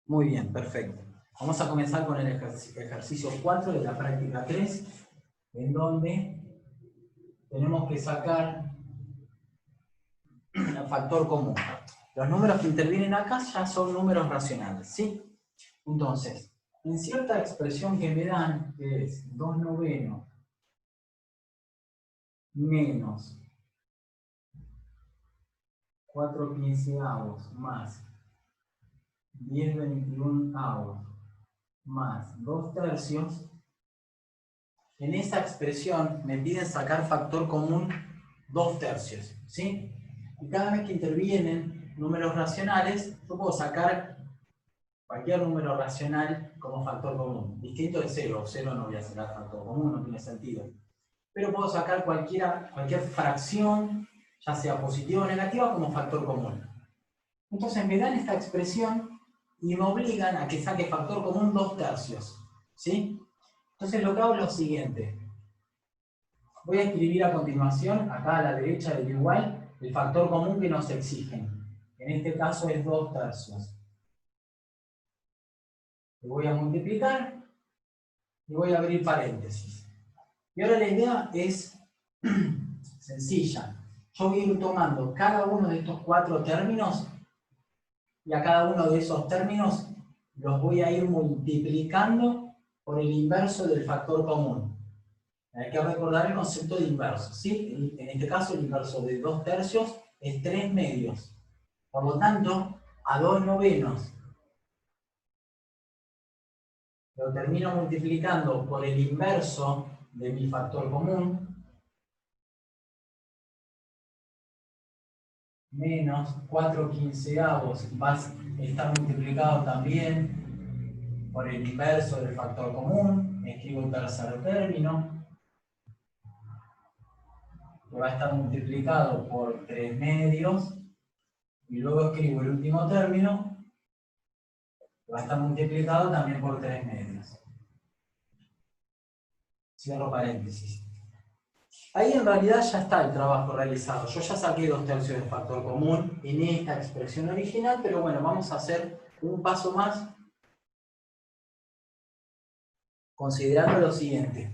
Muy bien, perfecto. Vamos a comenzar con el ejercicio 4 de la práctica 3, en donde tenemos que sacar el factor común. Los números que intervienen acá ya son números racionales, ¿sí? Entonces, en cierta expresión que me dan, que es 2/9 menos 4/15 más 10/21 más 2/3, en esa expresión me piden sacar factor común 2/3, ¿sí? Y cada vez que intervienen números racionales, yo puedo sacar cualquier número racional como factor común. Distinto de 0, 0 no voy a sacar factor común, no tiene sentido. Pero puedo sacar cualquier fracción, ya sea positiva o negativa, como factor común. Entonces me dan esta expresión y me obligan a que saque factor común 2/3, ¿sí? Entonces lo que hago es lo siguiente. Voy a escribir a continuación, acá a la derecha del igual, el factor común que nos exigen. En este caso es 2/3. Lo voy a multiplicar y voy a abrir paréntesis. Y ahora la idea es sencilla. Yo voy a ir tomando cada uno de estos 4 términos y a cada uno de esos términos los voy a ir multiplicando por el inverso del factor común. Hay que recordar el concepto de inverso, ¿sí? En este caso el inverso de 2/3 es 3/2. Por lo tanto, a 2/9 lo termino multiplicando por el inverso de mi factor común, menos 4/15 va a estar multiplicado también por el inverso del factor común. Escribo el tercer término, que va a estar multiplicado por 3/2, y luego escribo el último término, que va a estar multiplicado también por 3/2. Cierro paréntesis. Ahí en realidad ya está el trabajo realizado. Yo ya saqué 2/3 del factor común en esta expresión original, pero bueno, vamos a hacer un paso más considerando lo siguiente.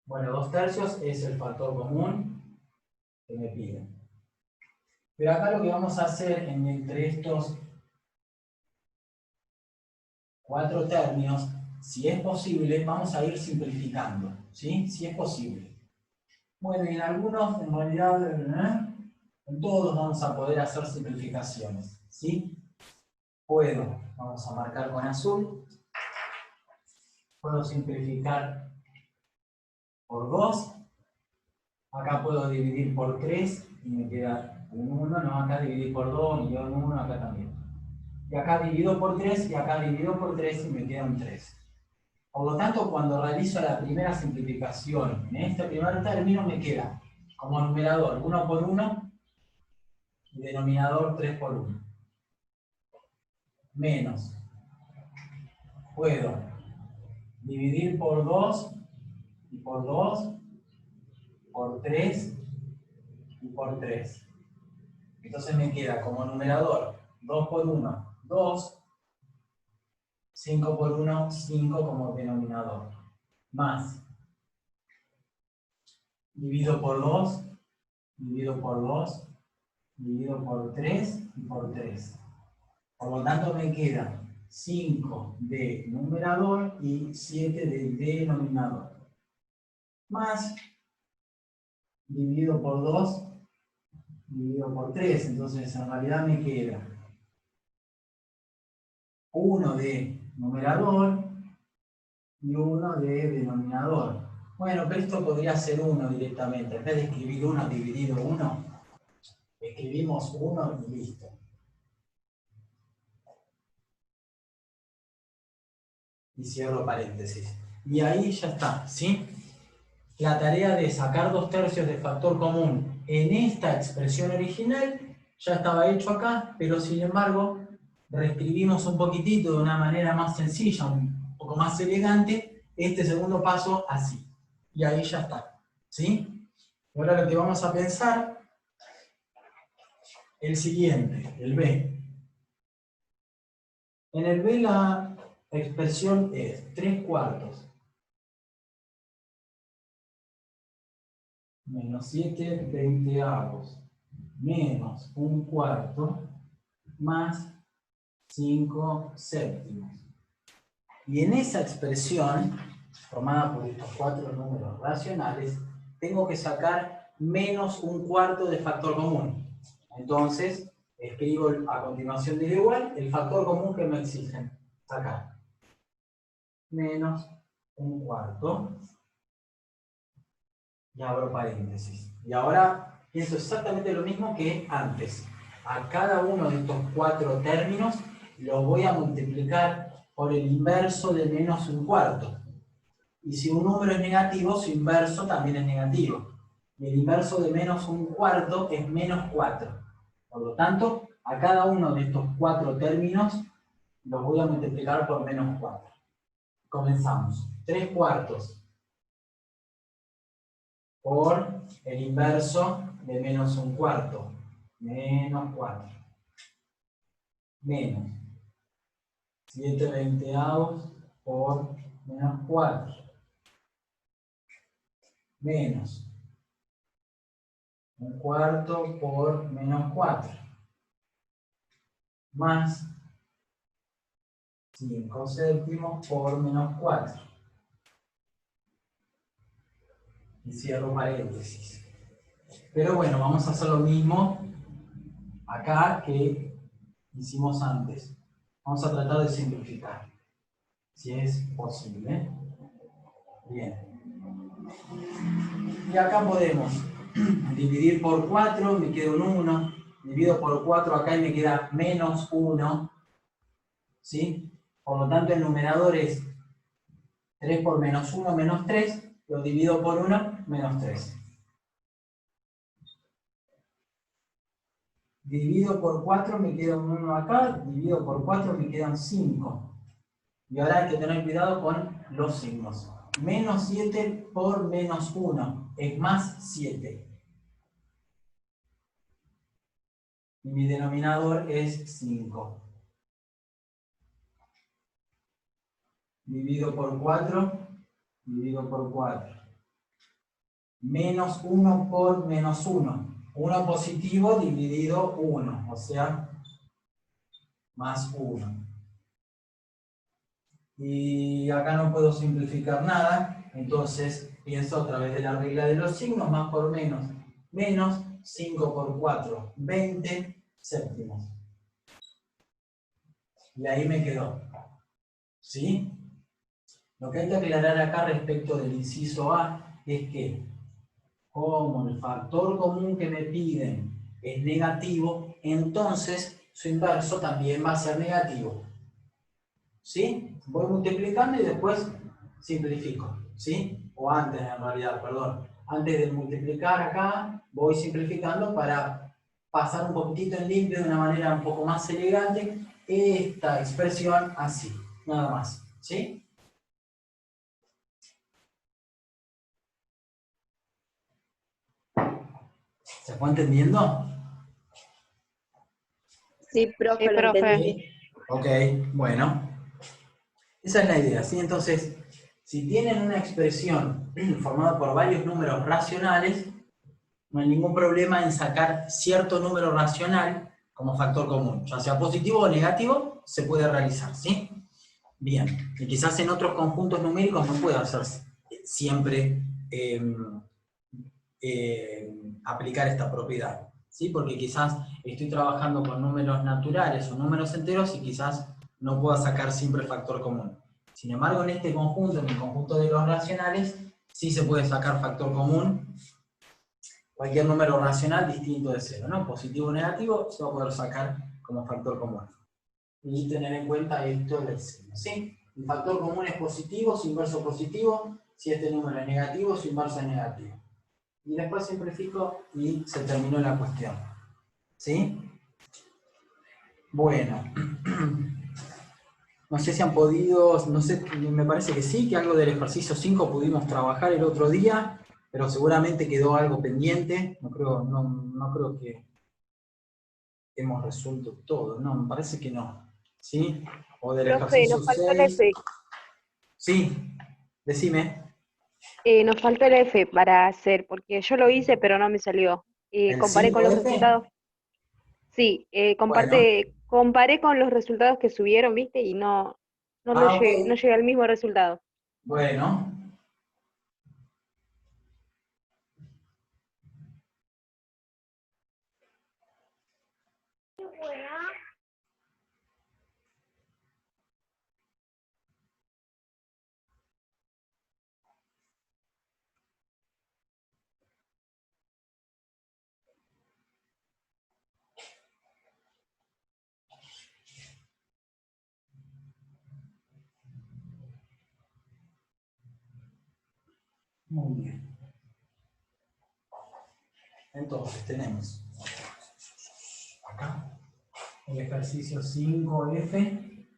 Bueno, 2/3 es el factor común que me piden. Pero acá lo que vamos a hacer entre estos 4 términos, si es posible, vamos a ir simplificando, ¿sí? Si es posible. Bueno, y en algunos, en realidad, en todos vamos a poder hacer simplificaciones, ¿sí? Puedo, vamos a marcar con azul, puedo simplificar por 2, acá puedo dividir por 3 y me queda un 1, no, acá dividir por 2, y yo un 1, acá también. Y acá divido por 3 y acá divido por 3 y me queda un 3. Por lo tanto, cuando realizo la primera simplificación en este primer término, me queda como numerador 1 por 1 y denominador 3 por 1. Menos. Puedo dividir por 2 y por 2, por 3 y por 3. Entonces me queda como numerador 2 por 1, 2, 5 por 1, 5 como denominador. Más. Divido por 2, divido por 2, divido por 3 y por 3. Por lo tanto me queda 5 de numerador y 7 de denominador. Más, dividido por 2, dividido por 3. Entonces en realidad me queda 1 de numerador y 1 de denominador. Bueno, pero esto podría ser 1 directamente. En vez de escribir 1 dividido 1, escribimos 1 y listo. Y cierro paréntesis. Y ahí ya está, ¿sí? La tarea de sacar 2/3 de factor común en esta expresión original ya estaba hecho acá, pero sin embargo reescribimos un poquitito de una manera más sencilla, un poco más elegante, este segundo paso así. Y ahí ya está, ¿sí? Ahora lo que vamos a pensar, el siguiente, el B. En el B la expresión es 3/4 menos 7/20 menos 1/4 más 5/7. Y en esa expresión, formada por estos 4 números racionales, tengo que sacar menos 1/4 de factor común. Entonces, escribo a continuación del igual el factor común que me exigen sacar. Menos 1/4. Y abro paréntesis. Y ahora pienso exactamente lo mismo que antes. A cada uno de estos 4 términos los voy a multiplicar por el inverso de menos 1/4. Y si un número es negativo, su inverso también es negativo. Y el inverso de menos 1/4 es menos 4. Por lo tanto, a cada uno de estos 4 términos los voy a multiplicar por menos 4. Comenzamos. 3/4 por el inverso de menos 1/4. Menos 4. Menos 7/20 por menos 4. Menos 1/4 por menos 4. Más 5/7 por menos 4. Y cierro paréntesis. Pero bueno, vamos a hacer lo mismo acá que hicimos antes. Vamos a tratar de simplificar, si es posible. Bien. Y acá podemos dividir por 4, me queda un 1. Divido por 4 acá y me queda menos 1. ¿Sí? Por lo tanto, el numerador es 3 por menos 1, menos 3. Lo divido por 1, menos 3. Divido por 4, me queda un 1 acá. Divido por 4, me quedan 5. Y ahora hay que tener cuidado con los signos. Menos 7 por menos 1 es más 7. Y mi denominador es 5. Divido por 4, divido por 4. Menos 1 por menos 1. 1 positivo dividido 1, o sea, más 1. Y acá no puedo simplificar nada, entonces pienso a través de la regla de los signos, más por menos. Menos 5 por 4, 20/7. Y ahí me quedó. ¿Sí? Lo que hay que aclarar acá respecto del inciso A es que, como el factor común que me piden es negativo, entonces su inverso también va a ser negativo. ¿Sí? Voy multiplicando y después simplifico. ¿Sí? O antes, en realidad, perdón. Antes de multiplicar acá, voy simplificando para pasar un poquitito en limpio de una manera un poco más elegante esta expresión así. Nada más. ¿Sí? ¿Se fue entendiendo? Sí, profe, Sí, lo profe. entendí. Ok, bueno. Esa es la idea, ¿sí? Entonces, si tienen una expresión formada por varios números racionales, no hay ningún problema en sacar cierto número racional como factor común. Ya sea positivo o negativo, se puede realizar, ¿sí? Bien. Y quizás en otros conjuntos numéricos no puede hacerse siempre aplicar esta propiedad, ¿sí? Porque quizás estoy trabajando con números naturales o números enteros y quizás no pueda sacar siempre el factor común. Sin embargo, en este conjunto, en el conjunto de los racionales, sí se puede sacar factor común, cualquier número racional distinto de 0, ¿no? Positivo o negativo, se va a poder sacar como factor común. Y tener en cuenta esto del signo, ¿sí? El factor común es positivo, su inverso positivo, si este número es negativo, su inverso es negativo. Y después simplifico y se terminó la cuestión. ¿Sí? Bueno. No sé si han podido, no sé, me parece que sí, que algo del ejercicio 5 pudimos trabajar el otro día, pero seguramente quedó algo pendiente. No creo que hemos resuelto todo, no, me parece que no. ¿sí? O del Profe, ejercicio nos faltó el 6. F. Sí, decime. Nos faltó el F para hacer, porque yo lo hice, pero no me salió. ¿El Comparé con los 5F? resultados. Sí, Bueno. comparé con los resultados que subieron, ¿viste? Y Ah, ok. no llegué al mismo resultado. Bueno. Muy bien. Entonces tenemos acá el ejercicio 5F.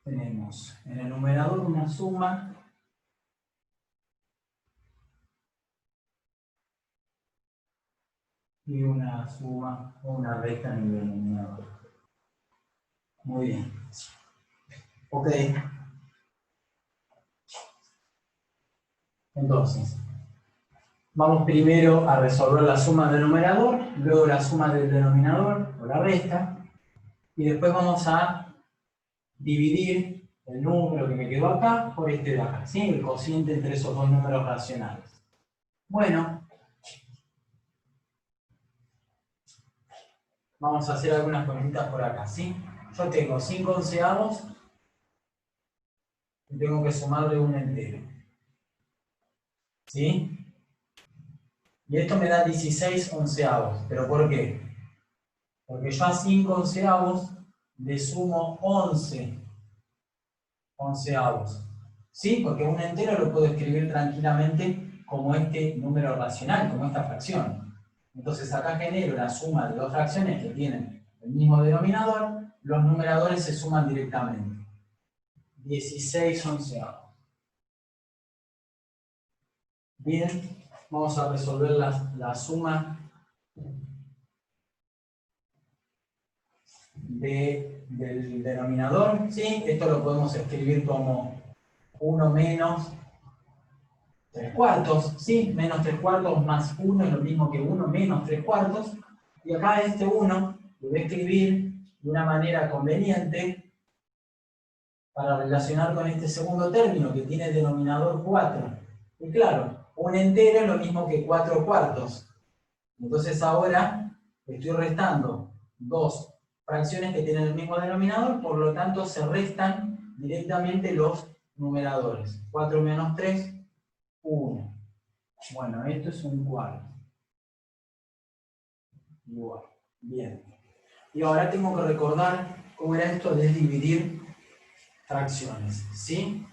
Tenemos en el numerador una suma y una suma o una resta en el denominador. Muy bien. Ok. Entonces, vamos primero a resolver la suma del numerador, luego la suma del denominador o la resta, y después vamos a dividir el número que me quedó acá por este de acá, ¿sí? El cociente entre esos dos números racionales. Bueno, vamos a hacer algunas cuentitas por acá, ¿sí? Yo tengo 5 onceavos y tengo que sumarle un entero, ¿sí? Y esto me da 16 onceavos. ¿Pero por qué? Porque yo a 5 onceavos le sumo 11 onceavos. ¿Sí? Porque un entero lo puedo escribir tranquilamente como este número racional, como esta fracción. Entonces acá genero la suma de dos fracciones que tienen el mismo denominador, los numeradores se suman directamente. 16 onceavos. Bien, vamos a resolver la suma del denominador, ¿sí? Esto lo podemos escribir como 1 menos 3 cuartos, ¿sí? Menos 3 cuartos más 1 es lo mismo que 1 menos 3 cuartos. Y acá este 1 lo voy a escribir de una manera conveniente para relacionar con este segundo término que tiene denominador 4. Y claro, un entero es lo mismo que 4 cuartos. Entonces ahora estoy restando dos fracciones que tienen el mismo denominador, por lo tanto se restan directamente los numeradores. 4 menos 3, 1. Bueno, esto es un cuarto. Igual. Bien. Y ahora tengo que recordar cómo era esto de dividir fracciones, ¿sí?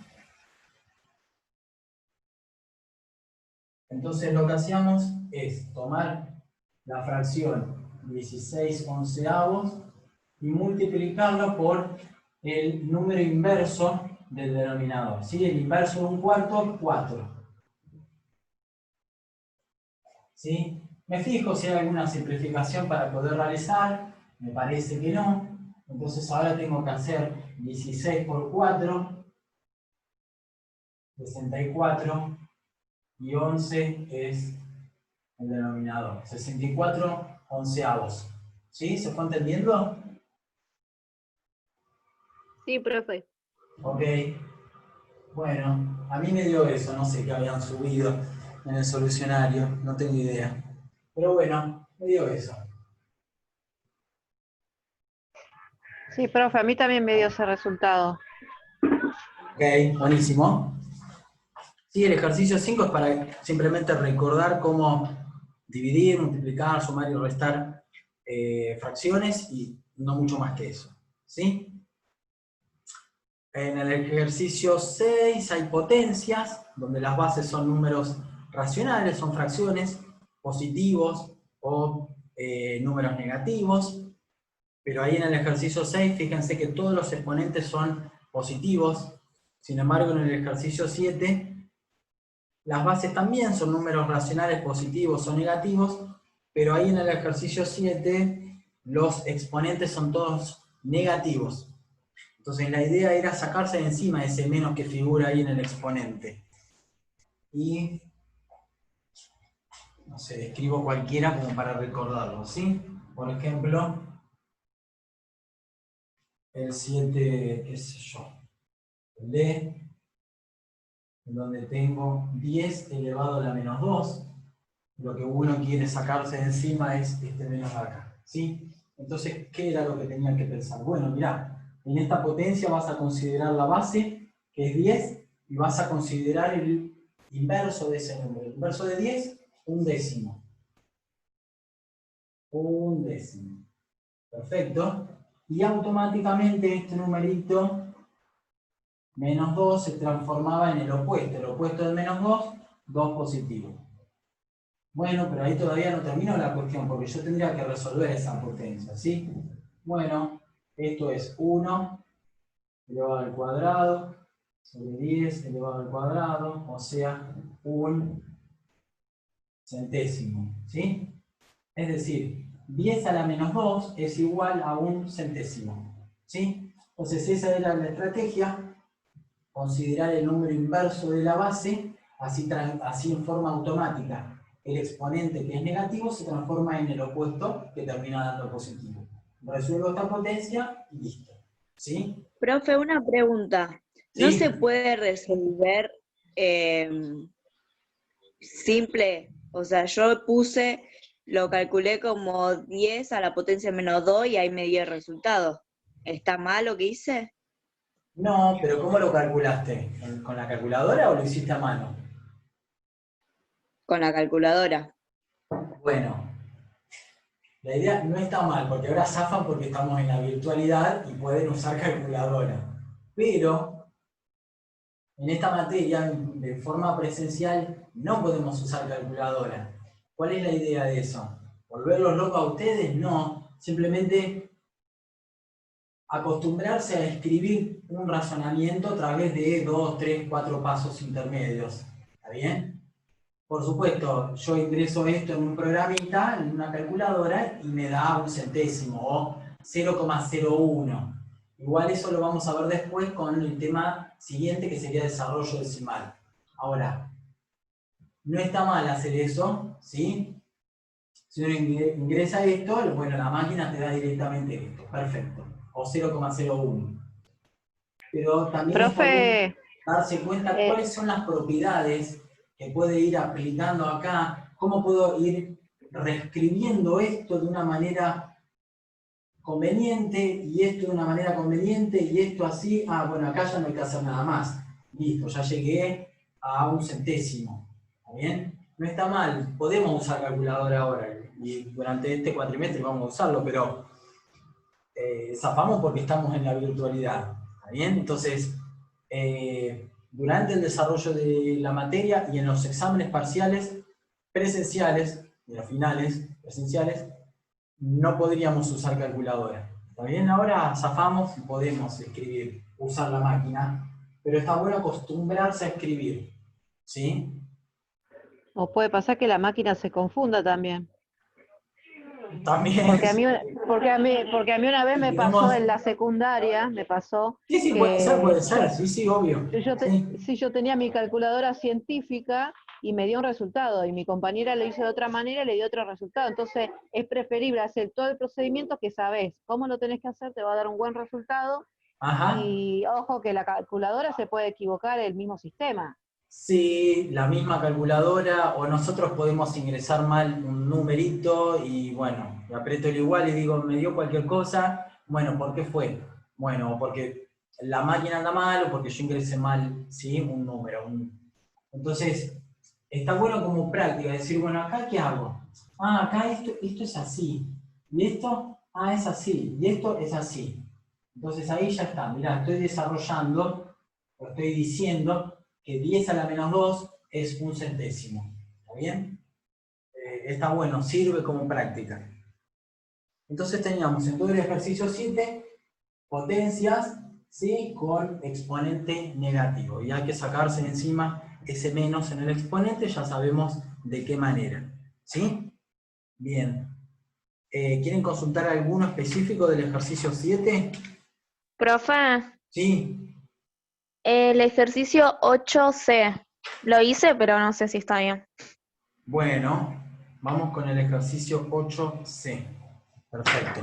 Entonces lo que hacíamos es tomar la fracción 16 onceavos y multiplicarlo por el número inverso del denominador, ¿sí? El inverso de un cuarto es 4. ¿Sí? Me fijo si hay alguna simplificación para poder realizar, me parece que no. Entonces ahora tengo que hacer 16 por 4, 64, y 11 es el denominador. 64 onceavos. ¿Sí? ¿Se fue entendiendo? Sí, profe. Ok. Bueno, a mí me dio eso, no sé qué habían subido en el solucionario, no tengo idea. Pero bueno, me dio eso. Sí, profe, a mí también me dio ese resultado. Ok, buenísimo. Sí, el ejercicio 5 es para simplemente recordar cómo dividir, multiplicar, sumar y restar fracciones y no mucho más que eso. ¿Sí? En el ejercicio 6 hay potencias, donde las bases son números racionales, son fracciones, positivos o números negativos. Pero ahí en el ejercicio 6, fíjense que todos los exponentes son positivos. Sin embargo, en el ejercicio 7, las bases también son números racionales positivos o negativos, pero ahí en el ejercicio 7 los exponentes son todos negativos. Entonces la idea era sacarse de encima ese menos que figura ahí en el exponente. Y, no sé, escribo cualquiera como para recordarlo, ¿sí? Por ejemplo, el 7, qué sé yo, el D, en donde tengo 10 elevado a la menos 2. Lo que uno quiere sacarse de encima es este menos de acá, ¿sí? Entonces, ¿qué era lo que tenía que pensar? Bueno, mirá, en esta potencia vas a considerar la base, que es 10, y vas a considerar el inverso de ese número. El inverso de 10, un décimo. Un décimo. Perfecto. Y automáticamente este numerito, menos 2, se transformaba en el opuesto. El opuesto de menos 2, 2 positivo. Bueno, pero ahí todavía no termino la cuestión, porque yo tendría que resolver esa potencia, ¿sí? Bueno, esto es 1 elevado al cuadrado sobre 10 elevado al cuadrado, o sea, un centésimo, ¿sí? Es decir, 10 a la menos 2 es igual a un centésimo, ¿sí? Entonces esa era la estrategia, considerar el número inverso de la base, así en forma automática el exponente que es negativo se transforma en el opuesto que termina dando positivo. Resuelvo esta potencia y listo. ¿Sí? Profe, una pregunta. ¿No ¿Sí? se puede resolver simple? O sea, yo lo calculé como 10 a la potencia menos 2 y ahí me dio el resultado. ¿Está mal lo que hice? No, pero ¿cómo lo calculaste? ¿Con la calculadora o lo hiciste a mano? Con la calculadora. Bueno, la idea no está mal, porque ahora zafan porque estamos en la virtualidad y pueden usar calculadora. Pero en esta materia, de forma presencial, no podemos usar calculadora. ¿Cuál es la idea de eso? ¿Volverlos locos a ustedes? No. Simplemente acostumbrarse a escribir un razonamiento a través de 2, 3, 4 pasos intermedios. ¿Está bien? Por supuesto, yo ingreso esto en un programita, en una calculadora, y me da un centésimo o 0,01. Igual eso lo vamos a ver después con el tema siguiente, que sería desarrollo decimal. Ahora, no está mal hacer eso, ¿sí? Si uno ingresa esto, bueno, la máquina te da directamente esto, perfecto, o 0,01. Pero también está bien Profe, darse cuenta cuáles son las propiedades que puede ir aplicando acá, cómo puedo ir reescribiendo esto de una manera conveniente, y esto de una manera conveniente, y esto así. Ah, bueno, acá ya no hay que hacer nada más. Listo, ya llegué a un centésimo. ¿Está bien? No está mal, podemos usar calculadora ahora, y durante este cuatrimestre vamos a usarlo, pero zafamos porque estamos en la virtualidad. ¿Está bien? Entonces, durante el desarrollo de la materia y en los exámenes parciales presenciales, y los finales presenciales, no podríamos usar calculadora. ¿Está bien? Ahora zafamos y podemos escribir, usar la máquina, pero está bueno acostumbrarse a escribir. ¿Sí? o puede pasar que la máquina se confunda también. También. Porque a mí una vez me pasó en la secundaria, me pasó Sí, sí, puede ser, sí, sí, obvio. yo tenía mi calculadora científica y me dio un resultado, y mi compañera lo hizo de otra manera y le dio otro resultado. Entonces es preferible hacer todo el procedimiento que sabés cómo lo tenés que hacer, te va a dar un buen resultado. Ajá. Y ojo que la calculadora se puede equivocar el mismo sistema. Sí, la misma calculadora, o nosotros podemos ingresar mal un numerito y bueno, le aprieto el igual y digo, me dio cualquier cosa. Bueno, ¿por qué fue? Bueno, porque la máquina anda mal o porque yo ingresé mal, ¿sí? Un número. Entonces, está bueno como práctica decir, bueno, ¿acá qué hago? Ah, acá esto es así. Y esto, es así. Y esto es así. Entonces ahí ya está. Mirá, estoy desarrollando, o estoy diciendo que 10 a la menos 2 es un centésimo. ¿Está bien? Está bueno, sirve como práctica. Entonces teníamos en todo el ejercicio 7 potencias, ¿sí? Con exponente negativo. Y hay que sacarse de encima ese menos en el exponente, ya sabemos de qué manera. ¿Sí? Bien. ¿Quieren consultar alguno específico del ejercicio 7? Profe, Sí. el ejercicio 8C. Lo hice, pero no sé si está bien. Bueno, vamos con el ejercicio 8C. Perfecto.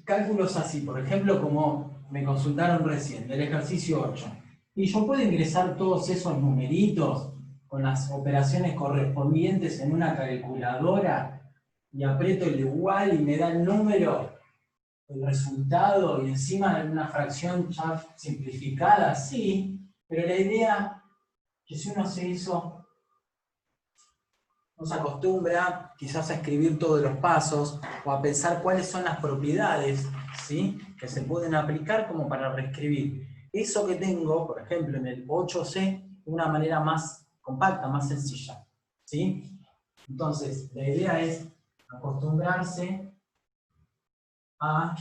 Cálculos así, por ejemplo, como me consultaron recién, del ejercicio 8. Y yo puedo ingresar todos esos numeritos con las operaciones correspondientes en una calculadora y aprieto el igual y me da el número, el resultado, y encima de una fracción ya simplificada, sí, pero la idea que si uno hace eso, no se acostumbra quizás a escribir todos los pasos o a pensar cuáles son las propiedades, ¿sí?, que se pueden aplicar como para reescribir eso que tengo, por ejemplo, en el 8C, de una manera más compacta, más sencilla, ¿sí? Entonces, la idea es acostumbrarse a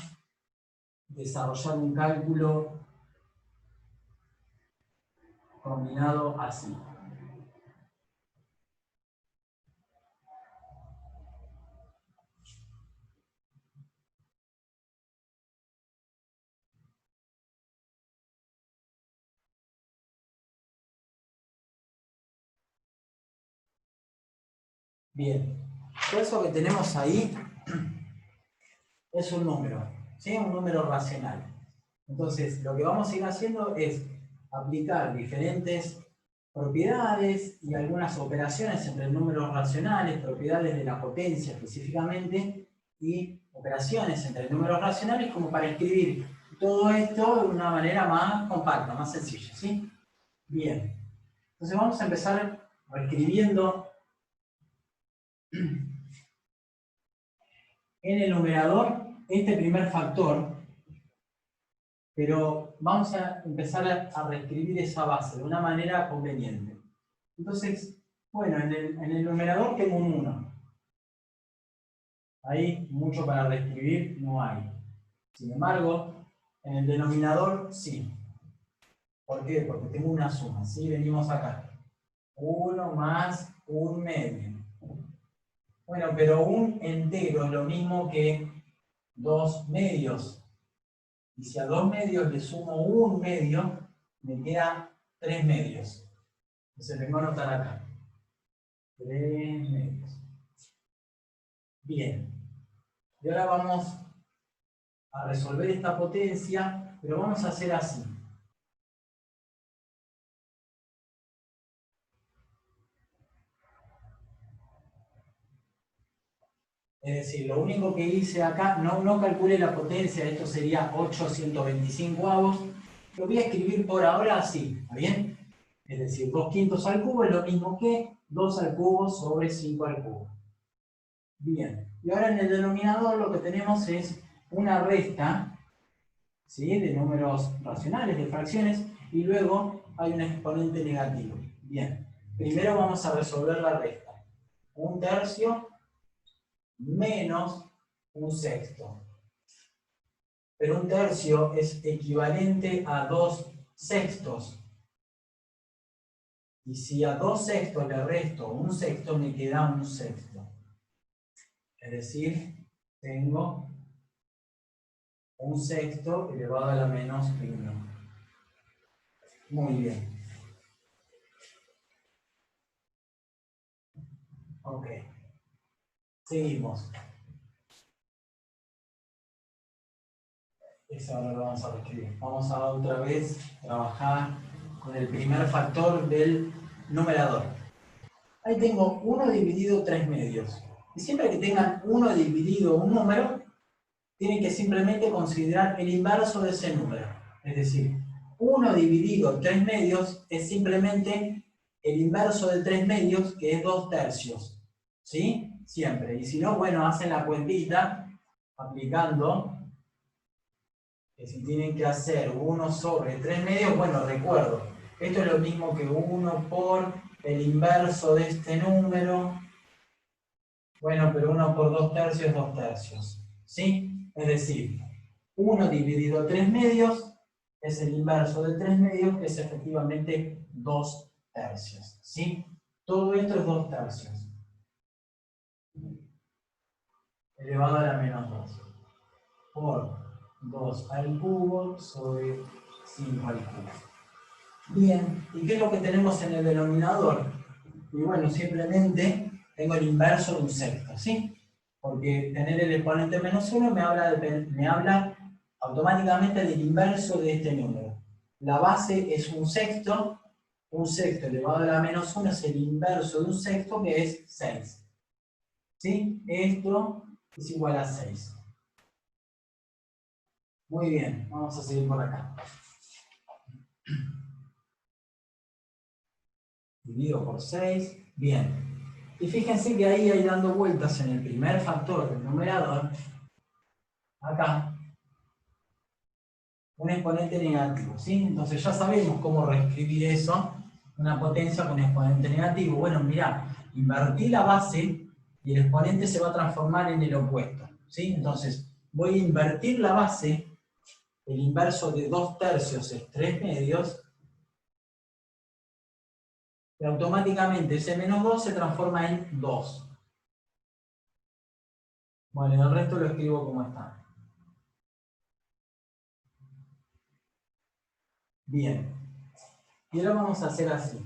desarrollar un cálculo combinado así. Bien, todo eso que tenemos ahí es un número, ¿sí? Un número racional. Entonces, lo que vamos a ir haciendo es aplicar diferentes propiedades y algunas operaciones entre números racionales, propiedades de la potencia específicamente, y operaciones entre números racionales como para escribir todo esto de una manera más compacta, más sencilla, ¿sí? Bien. Entonces vamos a empezar reescribiendo en el numerador este primer factor, pero vamos a empezar a reescribir esa base de una manera conveniente. Entonces, bueno, en el numerador tengo un 1. Ahí mucho para reescribir no hay. Sin embargo, en el denominador sí. ¿Por qué? Porque tengo una suma, ¿sí? Venimos acá. 1 más un medio. Bueno, pero un entero es lo mismo que 2 medios. Y si a 2 medios le sumo un medio, me queda 3 medios. Entonces vengo a anotar acá. 3 medios. Bien. Y ahora vamos a resolver esta potencia, pero vamos a hacer así. Es decir, lo único que hice acá, no calculé la potencia, esto sería 8/125, lo voy a escribir por ahora así, ¿está bien? Es decir, 2/5 al cubo es lo mismo que 2 al cubo sobre 5 al cubo. Bien, y ahora en el denominador lo que tenemos es una resta, ¿sí?, de números racionales, de fracciones, y luego hay un exponente negativo. Bien, primero vamos a resolver la resta. 1/3 menos 1/6. Pero 1/3 es equivalente a 2/6. Y si a 2/6 le resto 1/6, me queda 1/6. Es decir, tengo 1/6 elevado a la menos 1. Muy bien. Ok. Seguimos. Eso ahora lo vamos a reescribir. Vamos a otra vez trabajar con el primer factor del numerador. Ahí tengo 1 dividido 3 medios. Y siempre que tengan 1 dividido un número, tienen que simplemente considerar el inverso de ese número. Es decir, 1 dividido 3 medios es simplemente el inverso de 3 medios, que es 2/3. ¿Sí? Siempre. Y si no, bueno, hacen la cuentita aplicando que si tienen que hacer 1 sobre 3 medios, bueno, recuerdo, esto es lo mismo que 1 por el inverso de este número. Bueno, pero 1 por 2/3 es 2/3. ¿Sí? Es decir, 1 dividido 3 medios es el inverso de 3 medios, que es efectivamente 2/3. ¿Sí? Todo esto es 2/3. elevado a la menos 2 por 2 al cubo sobre 5 al cubo. Bien, ¿y qué es lo que tenemos en el denominador? Y bueno, simplemente tengo el inverso de un sexto, ¿sí? Porque tener el exponente menos 1 me habla automáticamente del inverso de este número. La base es un sexto elevado a la menos 1 es el inverso de un sexto, que es 6. ¿Sí? Esto es igual a 6. Muy bien, vamos a seguir por acá. Divido por 6. Bien. Y fíjense que ahí hay dando vueltas en el primer factor del numerador, acá, un exponente negativo, ¿sí? Entonces ya sabemos cómo reescribir eso, una potencia con exponente negativo. Bueno, mirá, invertí la base y el exponente se va a transformar en el opuesto, ¿sí? Entonces voy a invertir la base, el inverso de 2/3 es 3/2, y automáticamente ese menos 2 se transforma en 2. Bueno, el resto lo escribo como está. Bien. Y ahora vamos a hacer así.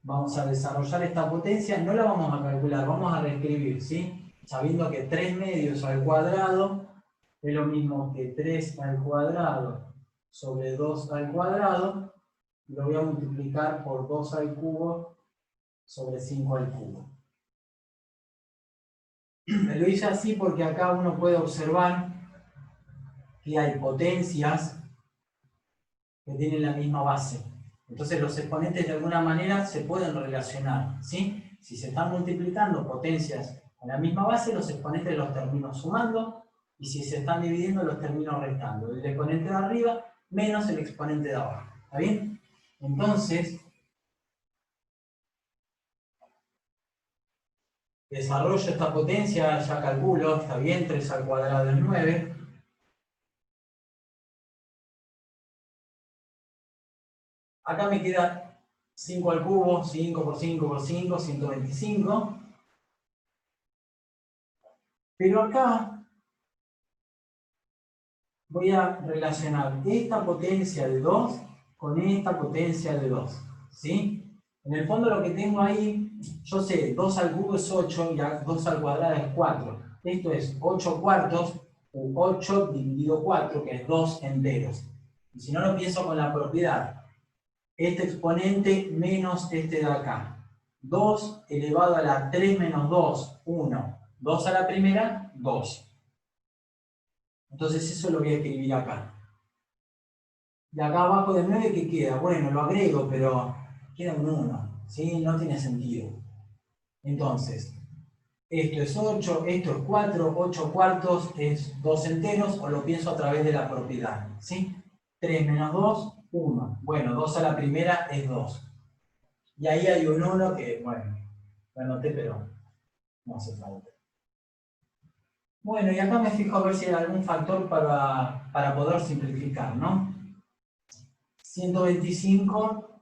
Vamos a desarrollar esta potencia, no la vamos a calcular, vamos a reescribir, ¿sí? Sabiendo que 3/2 al cuadrado es lo mismo que 3 al cuadrado sobre 2 al cuadrado, lo voy a multiplicar por 2 al cubo sobre 5 al cubo. Lo hice así porque acá uno puede observar que hay potencias que tienen la misma base. Entonces los exponentes de alguna manera se pueden relacionar, ¿sí? Si se están multiplicando potencias con la misma base, los exponentes los termino sumando, y si se están dividiendo los termino restando. El exponente de arriba menos el exponente de abajo. ¿Está bien? Entonces, desarrollo esta potencia, ya calculo, está bien, 3 al cuadrado es 9. Acá me queda 5 al cubo, 5 por 5 por 5, 125. Pero acá voy a relacionar esta potencia de 2 con esta potencia de 2. ¿Sí? En el fondo lo que tengo ahí, yo sé, 2 al cubo es 8 y 2 al cuadrado es 4. Esto es 8 cuartos, o 8 dividido 4, que es 2 enteros. Y si no lo pienso con la propiedad, este exponente menos este de acá. 2 elevado a la 3 menos 2, 1. 2 a la primera, 2. Entonces eso lo voy a escribir acá. Y acá abajo del 9, ¿qué queda? Bueno, lo agrego, pero queda un 1. ¿Sí? No tiene sentido. Entonces, esto es 8, esto es 4, 8 cuartos es 2 enteros, o lo pienso a través de la propiedad. ¿Sí? 3 menos 2, 1. Bueno, 2 a la primera es 2. Y ahí hay un 1 que, bueno, lo anoté, pero no hace falta. Bueno, y acá me fijo a ver si hay algún factor para poder simplificar, ¿no? 125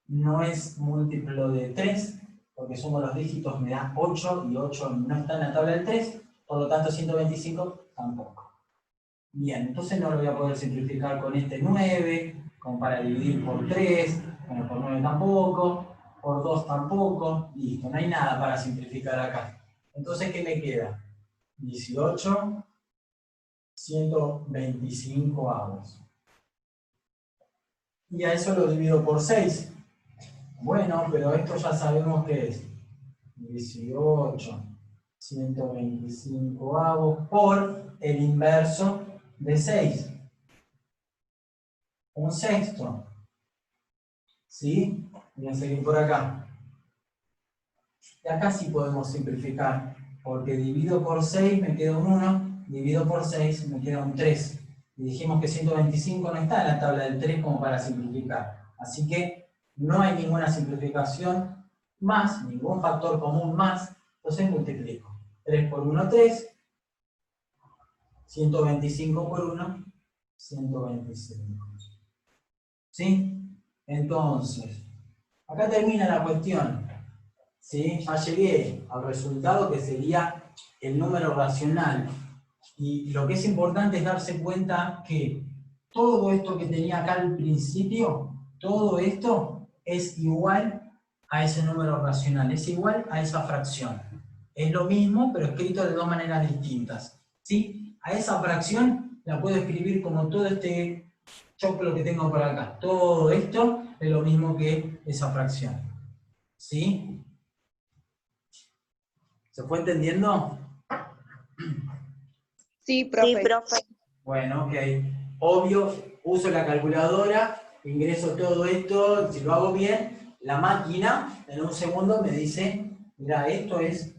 no es múltiplo de 3, porque sumo los dígitos me da 8, y 8 no está en la tabla del 3, por lo tanto 125 tampoco. Bien, entonces no lo voy a poder simplificar con este 9, como para dividir por 3, bueno, por 9 tampoco, por 2 tampoco, listo, no hay nada para simplificar acá. Entonces, ¿qué me queda? 18, 125 avos. Y a eso lo divido por 6. Bueno, pero esto ya sabemos que es 18, 125 avos por el inverso de 6. Un sexto. ¿Sí? Voy a seguir por acá. Y acá sí podemos simplificar, porque divido por 6 me queda un 1, divido por 6 me queda un 3. Y dijimos que 125 no está en la tabla del 3 como para simplificar. Así que no hay ninguna simplificación más, ningún factor común más. Entonces multiplico. 3 por 1, 3. 125 por 1, 125. ¿Sí? Entonces, acá termina la cuestión. ¿sí? Ya llegué al resultado que sería el número racional. Y lo que es importante es darse cuenta que todo esto que tenía acá al principio, todo esto es igual a ese número racional, es igual a esa fracción. Es lo mismo, pero escrito de dos maneras distintas, ¿sí? A esa fracción la puedo escribir como todo este choclo que tengo por acá. Todo esto es lo mismo que esa fracción, ¿sí? ¿Se fue entendiendo? Sí, profe. Sí, profe. Bueno, ok. Obvio, uso la calculadora, ingreso todo esto, si lo hago bien, la máquina en un segundo me dice, mira, esto es,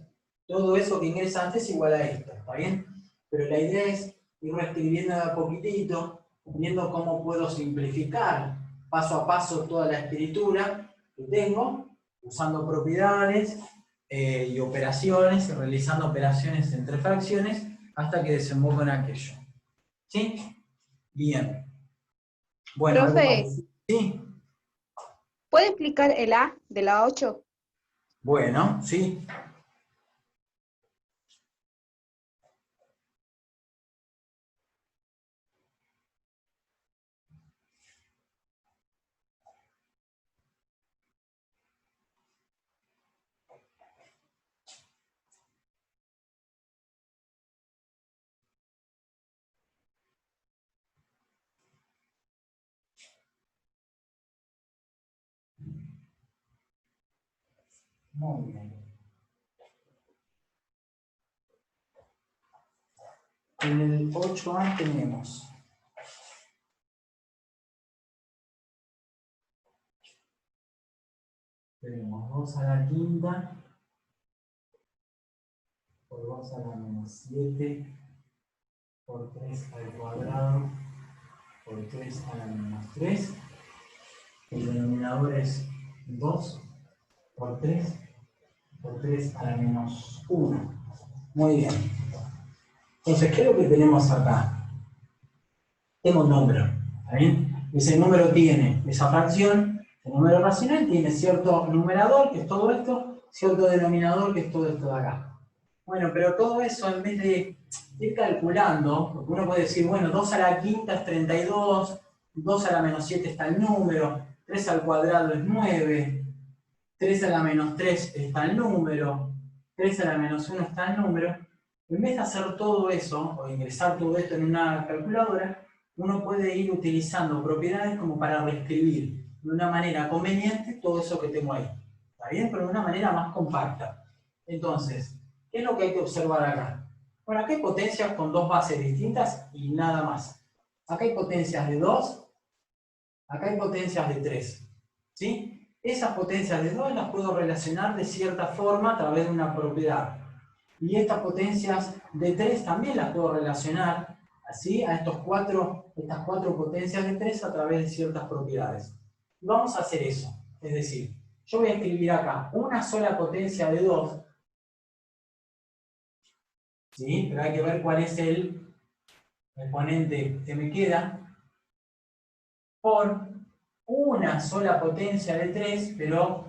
todo eso que ingresaste es igual a esto, ¿está bien? Pero la idea es ir reescribiendo de a poquitito, viendo cómo puedo simplificar paso a paso toda la escritura que tengo, usando propiedades y operaciones, realizando operaciones entre fracciones, hasta que desemboco en aquello. ¿Sí? Bien. Bueno, algo Profe, parecido. ¿Sí? ¿puede explicar el A de la 8? Bueno, sí. Muy bien. En el 8A tenemos tenemos 2 a la quinta por 2 a la menos 7 por 3 al cuadrado por 3 a la menos 3. El denominador es 2 por 3 a la menos 1. Muy bien. Entonces, ¿qué es lo que tenemos acá? Tengo un número, ¿está bien? Ese número tiene esa fracción, el número racional tiene cierto numerador, que es todo esto, cierto denominador, que es todo esto de acá. Bueno, pero todo eso, en vez de ir calculando, porque uno puede decir, bueno, 2 a la quinta es 32, 2 a la menos 7 está el número, 3 al cuadrado es 9, 3 a la menos 3 está el número, 3 a la menos 1 está el número. En vez de hacer todo eso, o ingresar todo esto en una calculadora, uno puede ir utilizando propiedades como para reescribir de una manera conveniente todo eso que tengo ahí. ¿Está bien? Pero de una manera más compacta. Entonces, ¿qué es lo que hay que observar acá? Bueno, acá hay potencias con dos bases distintas y nada más. Acá hay potencias de 2, acá hay potencias de 3. ¿Sí? Esas potencias de 2 las puedo relacionar de cierta forma a través de una propiedad. Y estas potencias de 3 también las puedo relacionar así a estas cuatro potencias de 3 a través de ciertas propiedades. Y vamos a hacer eso. Es decir, yo voy a escribir acá una sola potencia de 2. ¿Sí? Pero hay que ver cuál es el exponente que me queda. Por una sola potencia de 3, pero,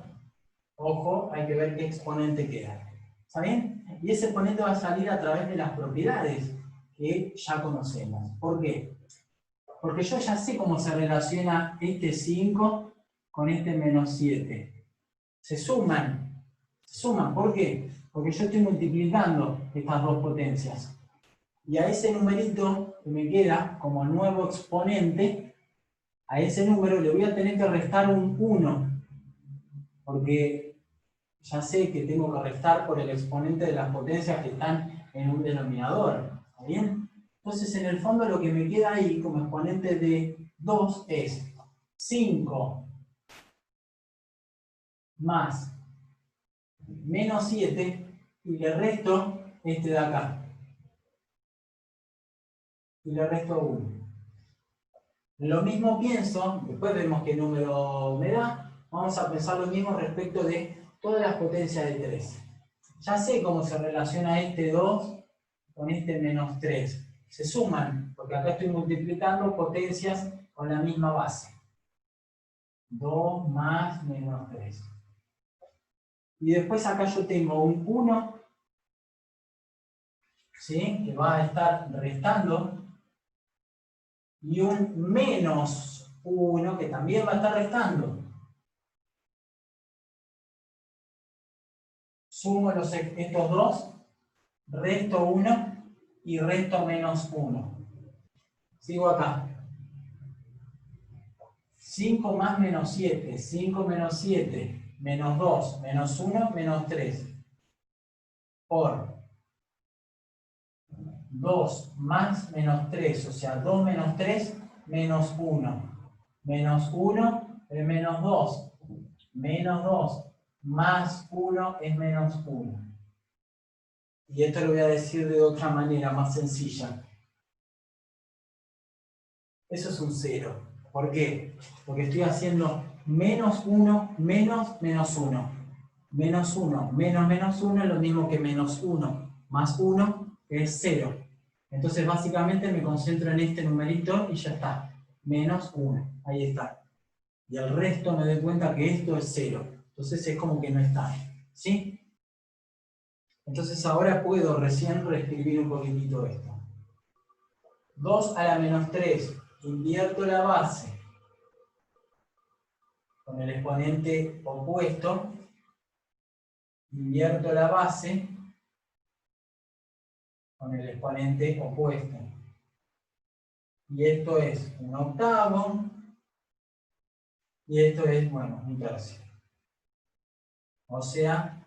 ojo, hay que ver qué exponente queda. ¿Está bien? Y ese exponente va a salir a través de las propiedades que ya conocemos. ¿Por qué? Porque yo ya sé cómo se relaciona este 5 con este menos 7. Se suman. Se suman. ¿Por qué? Porque yo estoy multiplicando estas dos potencias. Y a ese numerito que me queda como nuevo exponente, a ese número le voy a tener que restar un 1. Porque ya sé que tengo que restar por el exponente de las potencias que están en un denominador. ¿Está bien? Entonces, en el fondo, lo que me queda ahí como exponente de 2 es 5 más menos 7 y le resto este de acá. Y le resto 1. Lo mismo pienso, después vemos qué número me da, vamos a pensar lo mismo respecto de todas las potencias de 3. Ya sé cómo se relaciona este 2 con este menos 3. Se suman, porque acá estoy multiplicando potencias con la misma base. 2 más menos 3. Y después acá yo tengo un 1, ¿sí? Que va a estar restando. Y un menos 1 que también va a estar restando. Sumo estos dos, resto 1 y resto menos 1. Sigo acá. 5 más menos 7, 5 menos 7, menos 2, menos 1, menos 3. Por 2 más menos 3, o sea, 2 menos 3, menos 1. Menos 1 es menos 2. Menos 2 más 1 es menos 1. Y esto lo voy a decir de otra manera, más sencilla. Eso es un 0. ¿Por qué? Porque estoy haciendo menos 1, menos, menos 1. Menos 1, menos, menos 1 es lo mismo que menos 1. Más 1 es 0. Entonces básicamente me concentro en este numerito y ya está. Menos 1. Ahí está. Y el resto me doy cuenta que esto es 0. Entonces es como que no está. ¿Sí? Entonces ahora puedo recién reescribir un poquitito esto. 2 a la menos 3. Invierto la base con el exponente opuesto. Invierto la base con el exponente opuesto. Y esto es un octavo. Y esto es, bueno, un tercio. O sea,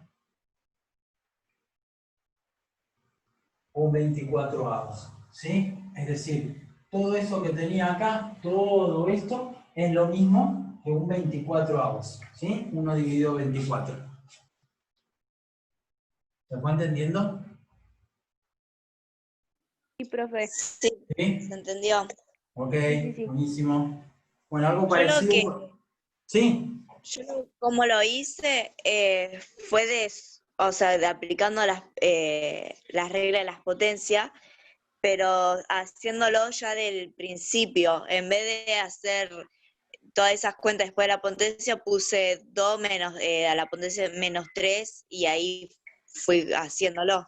un 24avos. ¿Sí? Es decir, todo eso que tenía acá, todo esto, es lo mismo que un 24avos. ¿Sí? 1 dividido 24. ¿Se fue entendiendo? Sí, profe. Sí, ¿Sí? ¿se entendió? Ok, Sí. buenísimo. Bueno, algo Yo lo que, parecido. ¿Sí? como lo hice, fue o sea, de aplicando las reglas de las potencias, pero haciéndolo ya del principio. En vez de hacer todas esas cuentas después de la potencia, puse 2 menos, a la potencia menos 3 y ahí fui haciéndolo.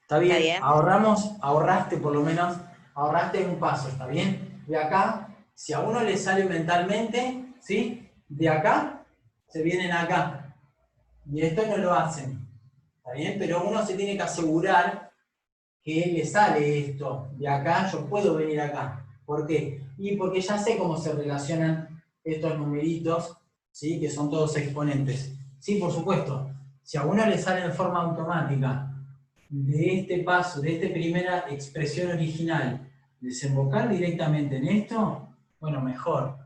Está ¿Está bien. bien? Ahorraste por lo menos, ahorraste un paso, ¿está bien? De acá, si a uno le sale mentalmente, ¿sí? De acá, se vienen acá. Y esto no lo hacen. ¿Está bien? Pero uno se tiene que asegurar que le sale esto. De acá, yo puedo venir acá. ¿Por qué? Y porque ya sé cómo se relacionan estos numeritos, ¿sí? Que son todos exponentes. Sí, por supuesto. Si a uno le sale de forma automática de este paso, de esta primera expresión original, desembocar directamente en esto, bueno, mejor.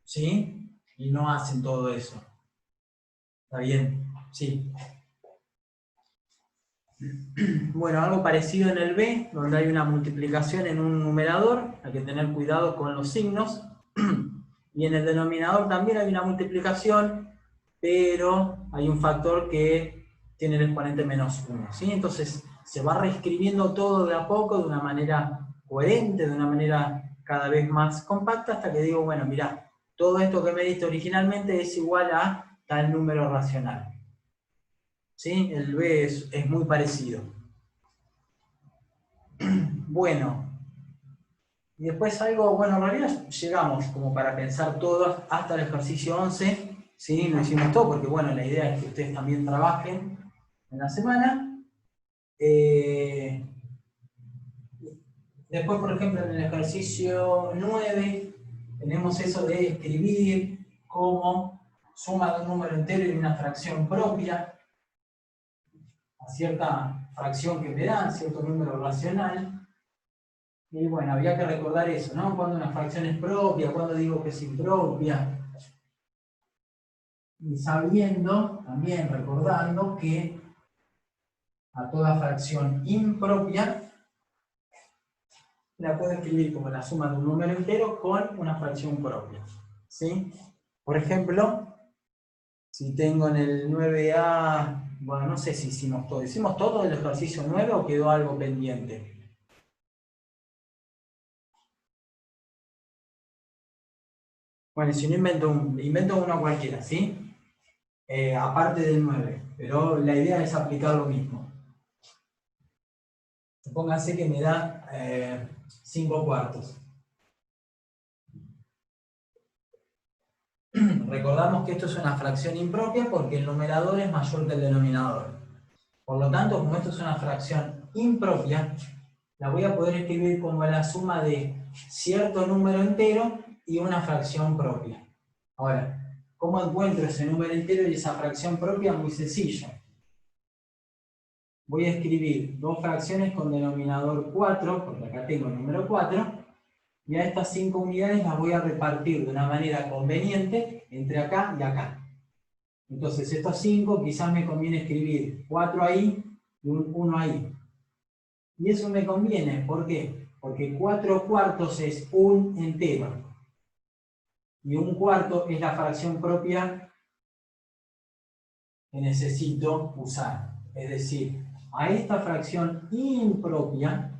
¿Sí? Y no hacen todo eso. ¿Está bien? Sí. Bueno, algo parecido en el B, donde hay una multiplicación en un numerador, hay que tener cuidado con los signos. Y en el denominador también hay una multiplicación, pero hay un factor que tiene el exponente menos 1. ¿Sí? Entonces se va reescribiendo todo de a poco, de una manera coherente, de una manera cada vez más compacta, hasta que digo, bueno, mirá, todo esto que me diste originalmente es igual a tal número racional. ¿Sí? El B es muy parecido. Bueno, y después algo, bueno, en realidad llegamos como para pensar todo hasta el ejercicio 11, ¿sí? Lo hicimos todo porque, bueno, la idea es que ustedes también trabajen en la semana. Después, por ejemplo, en el ejercicio 9, tenemos eso de escribir como suma de un número entero y una fracción propia, a cierta fracción que me dan, cierto número racional. Y bueno, había que recordar eso, ¿no? Cuando una fracción es propia, cuando digo que es impropia. Y sabiendo, también recordando que a toda fracción impropia la puedo escribir como la suma de un número entero con una fracción propia. ¿Sí? Por ejemplo, si tengo en el 9A, bueno, no sé si hicimos todo. ¿Hicimos todo el ejercicio 9 o quedó algo pendiente? Bueno, si no invento uno cualquiera, ¿sí? aparte del 9, pero la idea es aplicar lo mismo. Supónganse que me da 5 cuartos. Recordamos que esto es una fracción impropia porque el numerador es mayor que el denominador. Por lo tanto, como esto es una fracción impropia, la voy a poder escribir como la suma de cierto número entero y una fracción propia. Ahora, ¿cómo encuentro ese número entero y esa fracción propia? Muy sencillo. Voy a escribir dos fracciones con denominador 4, porque acá tengo el número 4, y a estas 5 unidades las voy a repartir de una manera conveniente entre acá y acá. Entonces estos 5 quizás me conviene escribir 4 ahí y un 1 ahí. Y eso me conviene, ¿por qué? Porque 4 cuartos es un entero. Y un cuarto es la fracción propia que necesito usar. Es decir, a esta fracción impropia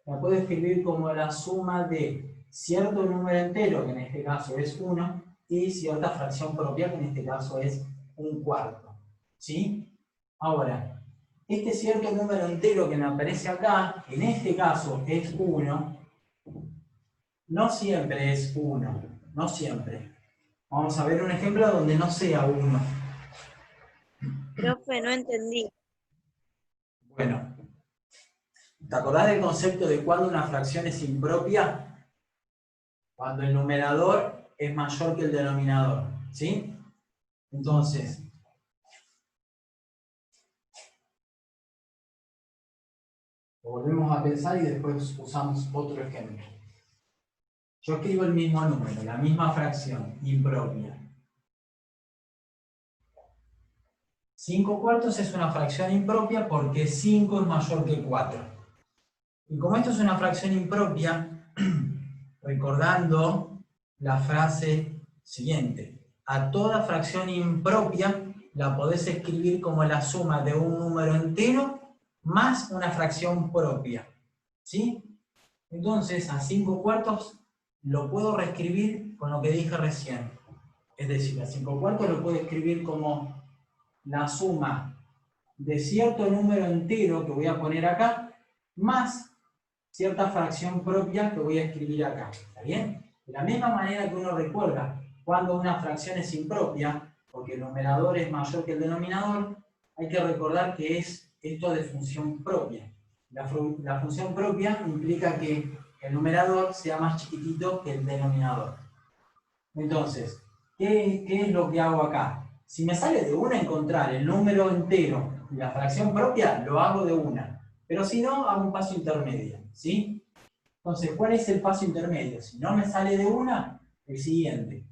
la puedo escribir como la suma de cierto número entero, que en este caso es 1, y cierta fracción propia, que en este caso es un cuarto. ¿Sí? Ahora, este cierto número entero que me aparece acá, en este caso es 1, no siempre es 1, no siempre. Vamos a ver un ejemplo donde no sea 1. Profe, no entendí. Bueno, ¿te acordás del concepto de cuando una fracción es impropia? Cuando el numerador es mayor que el denominador, ¿sí? Entonces, volvemos a pensar y después usamos otro ejemplo. Yo escribo el mismo número, la misma fracción, impropia. 5 cuartos es una fracción impropia porque 5 es mayor que 4. Y como esto es una fracción impropia, recordando la frase siguiente, a toda fracción impropia la podés escribir como la suma de un número entero más una fracción propia. ¿Sí? Entonces, a 5 cuartos lo puedo reescribir con lo que dije recién. Es decir, a 5 cuartos lo puedo escribir como la suma de cierto número entero que voy a poner acá, más cierta fracción propia que voy a escribir acá. ¿Está bien? De la misma manera que uno recuerda cuando una fracción es impropia, porque el numerador es mayor que el denominador, hay que recordar que es esto de función propia. La función propia implica que el numerador sea más chiquitito que el denominador. Entonces, ¿qué es lo que hago acá? Si me sale de una encontrar el número entero y la fracción propia, lo hago de una. Pero si no, hago un paso intermedio, ¿sí? Entonces, ¿cuál es el paso intermedio? Si no me sale de una, el siguiente.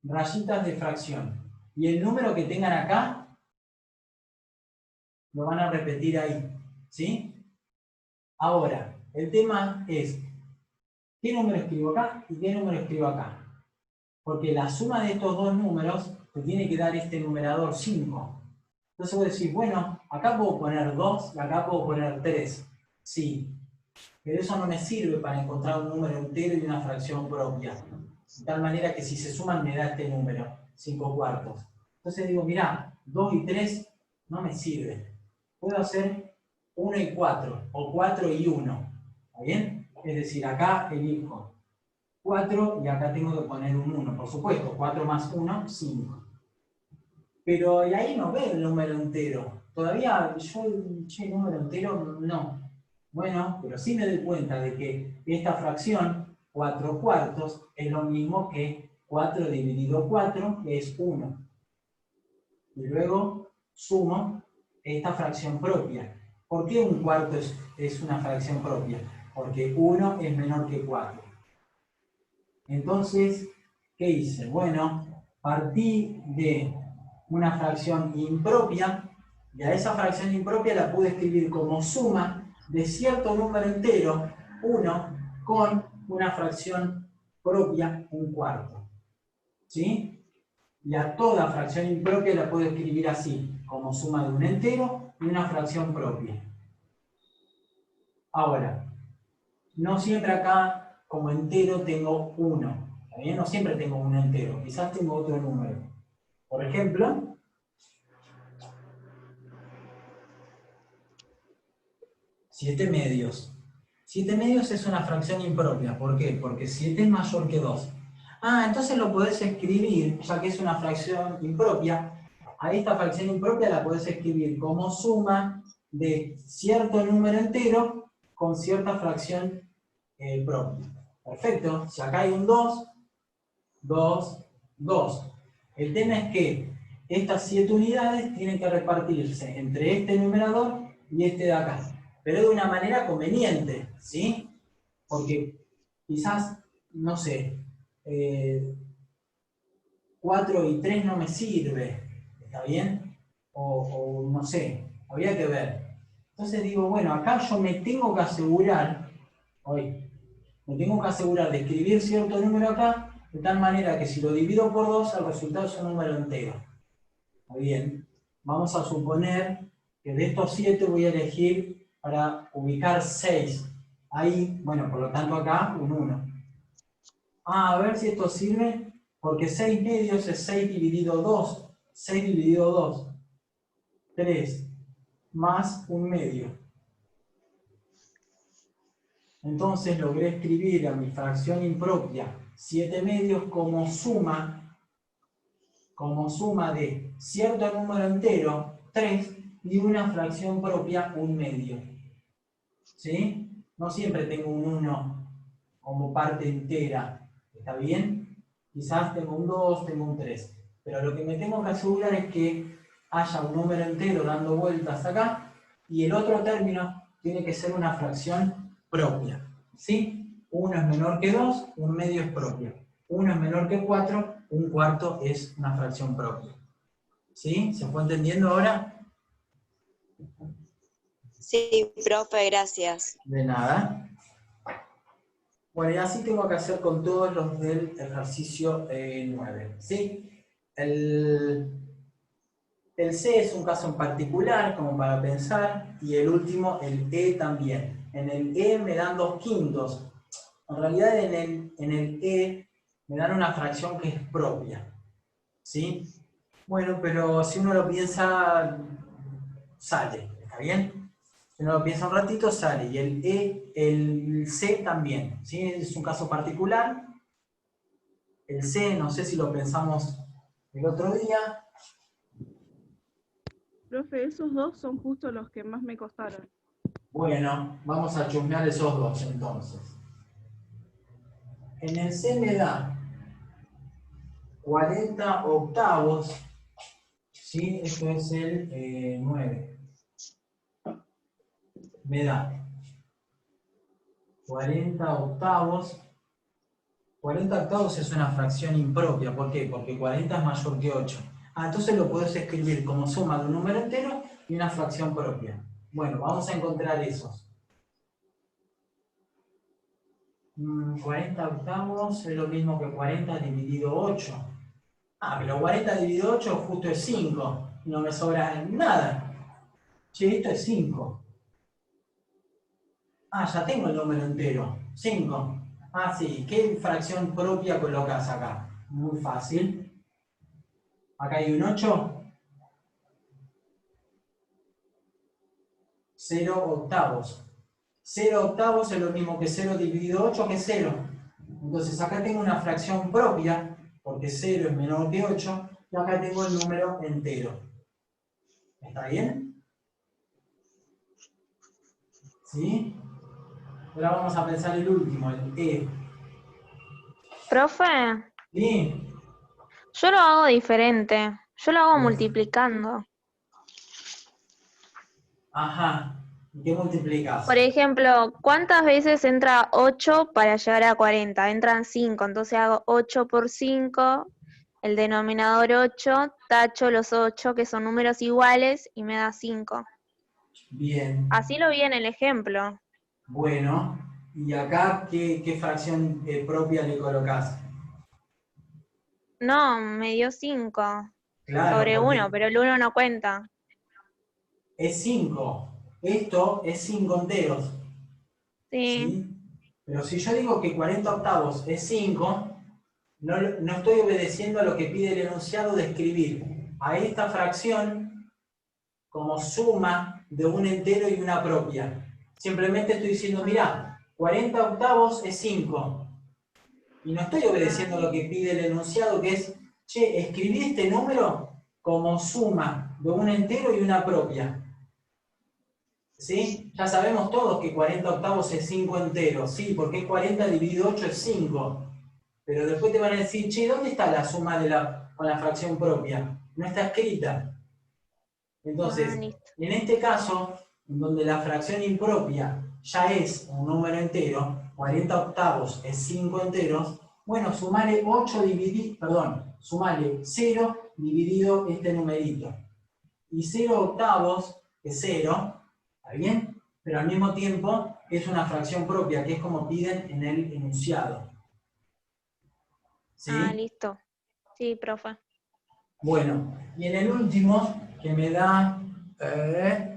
Rayitas de fracción. Y el número que tengan acá, lo van a repetir ahí, ¿sí? Ahora, el tema es, ¿qué número escribo acá y qué número escribo acá? Porque la suma de estos dos números te tiene que dar este numerador 5. Entonces voy a decir, bueno, acá puedo poner 2 y acá puedo poner 3. Sí, pero eso no me sirve para encontrar un número entero y una fracción propia. De tal manera que si se suman me da este número, 5 cuartos. Entonces digo, mirá, 2 y 3 no me sirve. Puedo hacer 1 y 4, o 4 y 1. ¿Está bien? Es decir, acá elijo 4 y acá tengo que poner un 1. Por supuesto, 4 más 1, 5. Pero y ahí no veo el número entero. Todavía yo, número entero, no. Bueno, pero sí me doy cuenta de que esta fracción, 4 cuartos, es lo mismo que 4 dividido 4, que es 1. Y luego sumo esta fracción propia. ¿Por qué un cuarto es una fracción propia? Porque 1 es menor que 4. Entonces, ¿qué hice? Bueno, partí de una fracción impropia, y a esa fracción impropia la pude escribir como suma de cierto número entero, 1, con una fracción propia, un cuarto. ¿Sí? Y a toda fracción impropia la puedo escribir así, como suma de un entero y una fracción propia. Ahora, no siempre acá como entero tengo 1. ¿Está bien? No siempre tengo un entero, quizás tengo otro número. Por ejemplo, siete medios. 7 medios es una fracción impropia. ¿Por qué? Porque 7 es mayor que 2. Ah, entonces lo podés escribir, ya que es una fracción impropia, a esta fracción impropia la podés escribir como suma de cierto número entero con cierta fracción propia. Perfecto. Si acá hay un 2, 2, 2. El tema es que estas 7 unidades tienen que repartirse entre este numerador y este de acá. Pero de una manera conveniente, ¿sí? Porque quizás, no sé, 4 y 3 no me sirve, ¿está bien? O no sé, habría que ver. Entonces digo, bueno, acá yo me tengo que asegurar, de escribir cierto número acá, de tal manera que si lo divido por 2, el resultado es un número entero. ¿Está bien? Vamos a suponer que de estos 7 voy a elegir para ubicar 6. Ahí, bueno, por lo tanto acá un 1. A ver si esto sirve, porque 6 medios es 6 dividido 2. 6 dividido 2. 3 más un medio. Entonces logré escribir a mi fracción impropia 7 medios como suma de cierto número entero, 3, y una fracción propia, un medio. ¿Sí? No siempre tengo un 1 como parte entera. ¿Está bien? Quizás tengo un 2, tengo un 3. Pero lo que me tengo que asegurar es que haya un número entero dando vueltas acá y el otro término tiene que ser una fracción propia. ¿Sí? 1 es menor que 2, un medio es propio. 1 es menor que 4, un cuarto es una fracción propia. ¿Sí? ¿Se fue entendiendo ahora? Sí, profe, gracias. De nada. Bueno, y así tengo que hacer con todos los del ejercicio 9. ¿Sí? El C es un caso en particular, como para pensar, y el último, el E también. En el E me dan 2/5. En realidad en el E me dan una fracción que es propia. ¿Sí? Bueno, pero si uno lo piensa, sale. ¿Está bien? Si uno lo piensa un ratito, sale. Y el C también. ¿Sí? Es un caso particular. El C, no sé si lo pensamos el otro día. Profe, esos dos son justo los que más me costaron. Bueno, vamos a chusmear esos dos entonces. En el C me da 40 octavos, ¿sí? Esto es el 9. Me da 40 octavos. 40 octavos es una fracción impropia. ¿Por qué? Porque 40 es mayor que 8. Entonces lo puedes escribir como suma de un número entero y una fracción propia. Bueno, vamos a encontrar esos. 40 octavos es lo mismo que 40 dividido 8. Pero 40 dividido 8 justo es 5. No me sobra nada. Che, esto es 5. Ya tengo el número entero. 5. Sí. ¿Qué fracción propia colocas acá? Muy fácil. Acá hay un 8. 0 octavos. 0 octavos es lo mismo que 0 dividido 8, que es 0. Entonces acá tengo una fracción propia, porque 0 es menor que 8, y acá tengo el número entero. ¿Está bien? ¿Sí? Ahora vamos a pensar el último, el E. Profe, ¿Sí? yo lo hago diferente. Yo lo hago multiplicando. Ajá. ¿Y qué multiplicas? Por ejemplo, ¿cuántas veces entra 8 para llegar a 40? Entran 5, entonces hago 8 por 5, el denominador 8, tacho los 8, que son números iguales, y me da 5. Bien. Así lo vi en el ejemplo. Bueno. ¿Y acá qué fracción propia le colocas? No, me dio 5 Claro, sobre porque 1, pero el 1 no cuenta. es 5. Esto es 5 enteros. Sí. ¿Sí? Pero si yo digo que 40 octavos es 5, no estoy obedeciendo a lo que pide el enunciado de escribir a esta fracción como suma de un entero y una propia. Simplemente estoy diciendo, mirá, 40 octavos es 5. Y no estoy obedeciendo a lo que pide el enunciado, que es, che, escribí este número como suma de un entero y una propia. ¿Sí? Ya sabemos todos que 40 octavos es 5 enteros, sí, porque 40 dividido 8 es 5. Pero después te van a decir, che, ¿dónde está la suma con la fracción propia? No está escrita. Entonces, listo. en este caso, en donde la fracción impropia ya es un número entero, 40 octavos es 5 enteros, bueno, sumale 0 dividido este numerito. Y 0 octavos es 0, ¿está bien? Pero al mismo tiempo es una fracción propia, que es como piden en el enunciado. ¿Sí? Listo. Sí, profe. Bueno, y en el último, que me da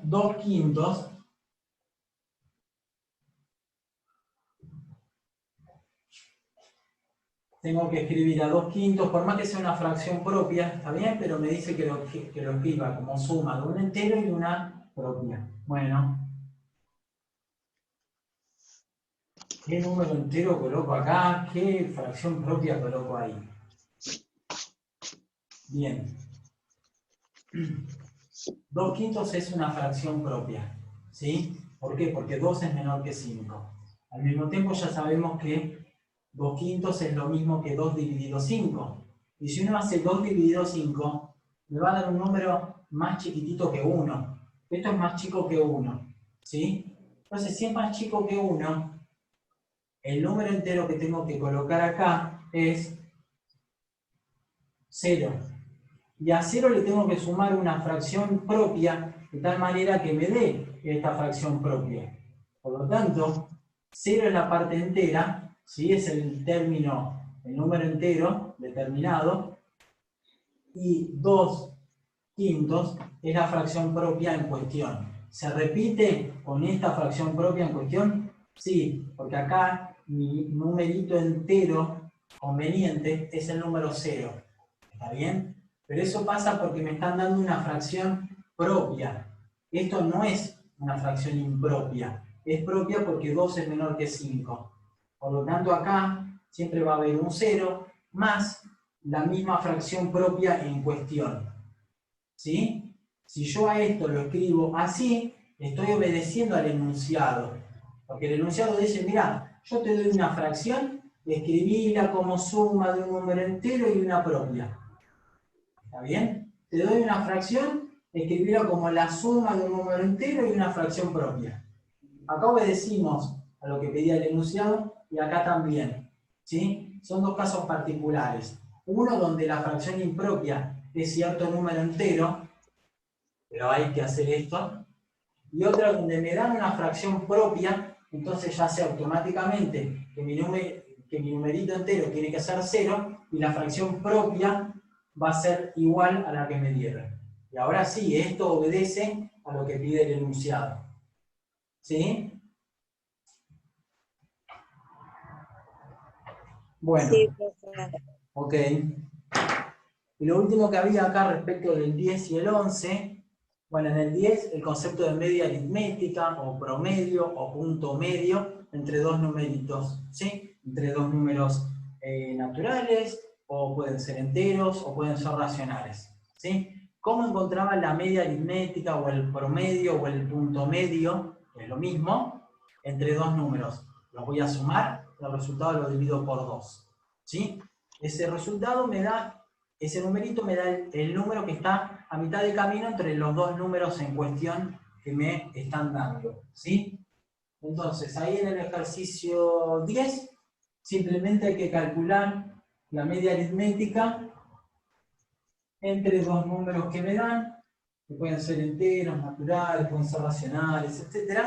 2/5, tengo que escribir a 2/5, por más que sea una fracción propia, está bien, pero me dice que lo escriba como suma de un entero y una propia. Bueno, ¿qué número entero coloco acá? ¿Qué fracción propia coloco ahí? Bien. 2/5 es una fracción propia, ¿sí? ¿Por qué? Porque 2 es menor que 5. Al mismo tiempo ya sabemos que 2/5 es lo mismo que 2 dividido 5. Y si uno hace 2 dividido 5, me va a dar un número más chiquitito que 1. Esto es más chico que 1, ¿sí? Entonces, si es más chico que 1, el número entero que tengo que colocar acá es 0. Y a 0 le tengo que sumar una fracción propia, de tal manera que me dé esta fracción propia. Por lo tanto, 0 es la parte entera, ¿sí? Es el número entero determinado, y 2/5 es la fracción propia en cuestión. ¿Se repite con esta fracción propia en cuestión? Sí, porque acá mi numerito entero conveniente es el número 0. ¿Está bien? Pero eso pasa porque me están dando una fracción propia. Esto no es una fracción impropia. Es propia porque 2 es menor que 5. Por lo tanto, acá siempre va a haber un 0 más la misma fracción propia en cuestión. ¿Sí? Si yo a esto lo escribo así, estoy obedeciendo al enunciado. Porque el enunciado dice, mira, yo te doy una fracción, escribíla como suma de un número entero y una propia. ¿Está bien? Te doy una fracción, escribirla como la suma de un número entero y una fracción propia. Acá obedecimos a lo que pedía el enunciado y acá también. ¿Sí? Son dos casos particulares. Uno donde la fracción impropia es cierto número entero, pero hay que hacer esto. Y otra donde me dan una fracción propia, entonces ya sé automáticamente que mi numerito entero tiene que ser 0 y la fracción propia va a ser igual a la que me dieron. Y ahora sí, esto obedece a lo que pide el enunciado. ¿Sí? Bueno, Sí, profe. ok. Y lo último que había acá respecto del 10 y el 11, bueno, en el 10 el concepto de media aritmética o promedio o punto medio entre dos numeritos, ¿sí? Entre dos números naturales, o pueden ser enteros, o pueden ser racionales, ¿sí? ¿Cómo encontraba la media aritmética o el promedio o el punto medio, que es lo mismo, entre dos números? Los voy a sumar, el resultado lo divido por 2, ¿sí? Ese resultado me da, ese numerito me da el número que está a mitad de camino entre los dos números en cuestión que me están dando, ¿sí? Entonces, ahí en el ejercicio 10, simplemente hay que calcular la media aritmética entre dos números que me dan, que pueden ser enteros, naturales, pueden ser racionales, etc.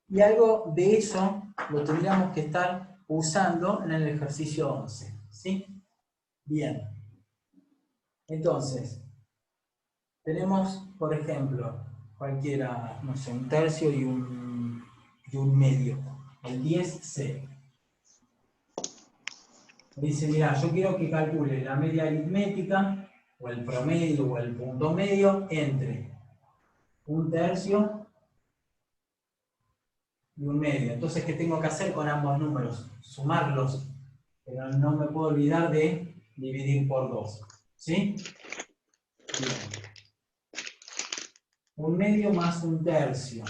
Y algo de eso lo tendríamos que estar usando en el ejercicio 11, ¿sí? Bien. Entonces, tenemos, por ejemplo, cualquiera, no sé, un tercio y un medio. El 10C. Dice, mira, yo quiero que calcule la media aritmética, o el promedio, o el punto medio, entre 1/3 y 1/2. Entonces, ¿qué tengo que hacer con ambos números? Sumarlos. Pero no me puedo olvidar de dividir por 2. ¿Sí? Bien. 1/2 más 1/3.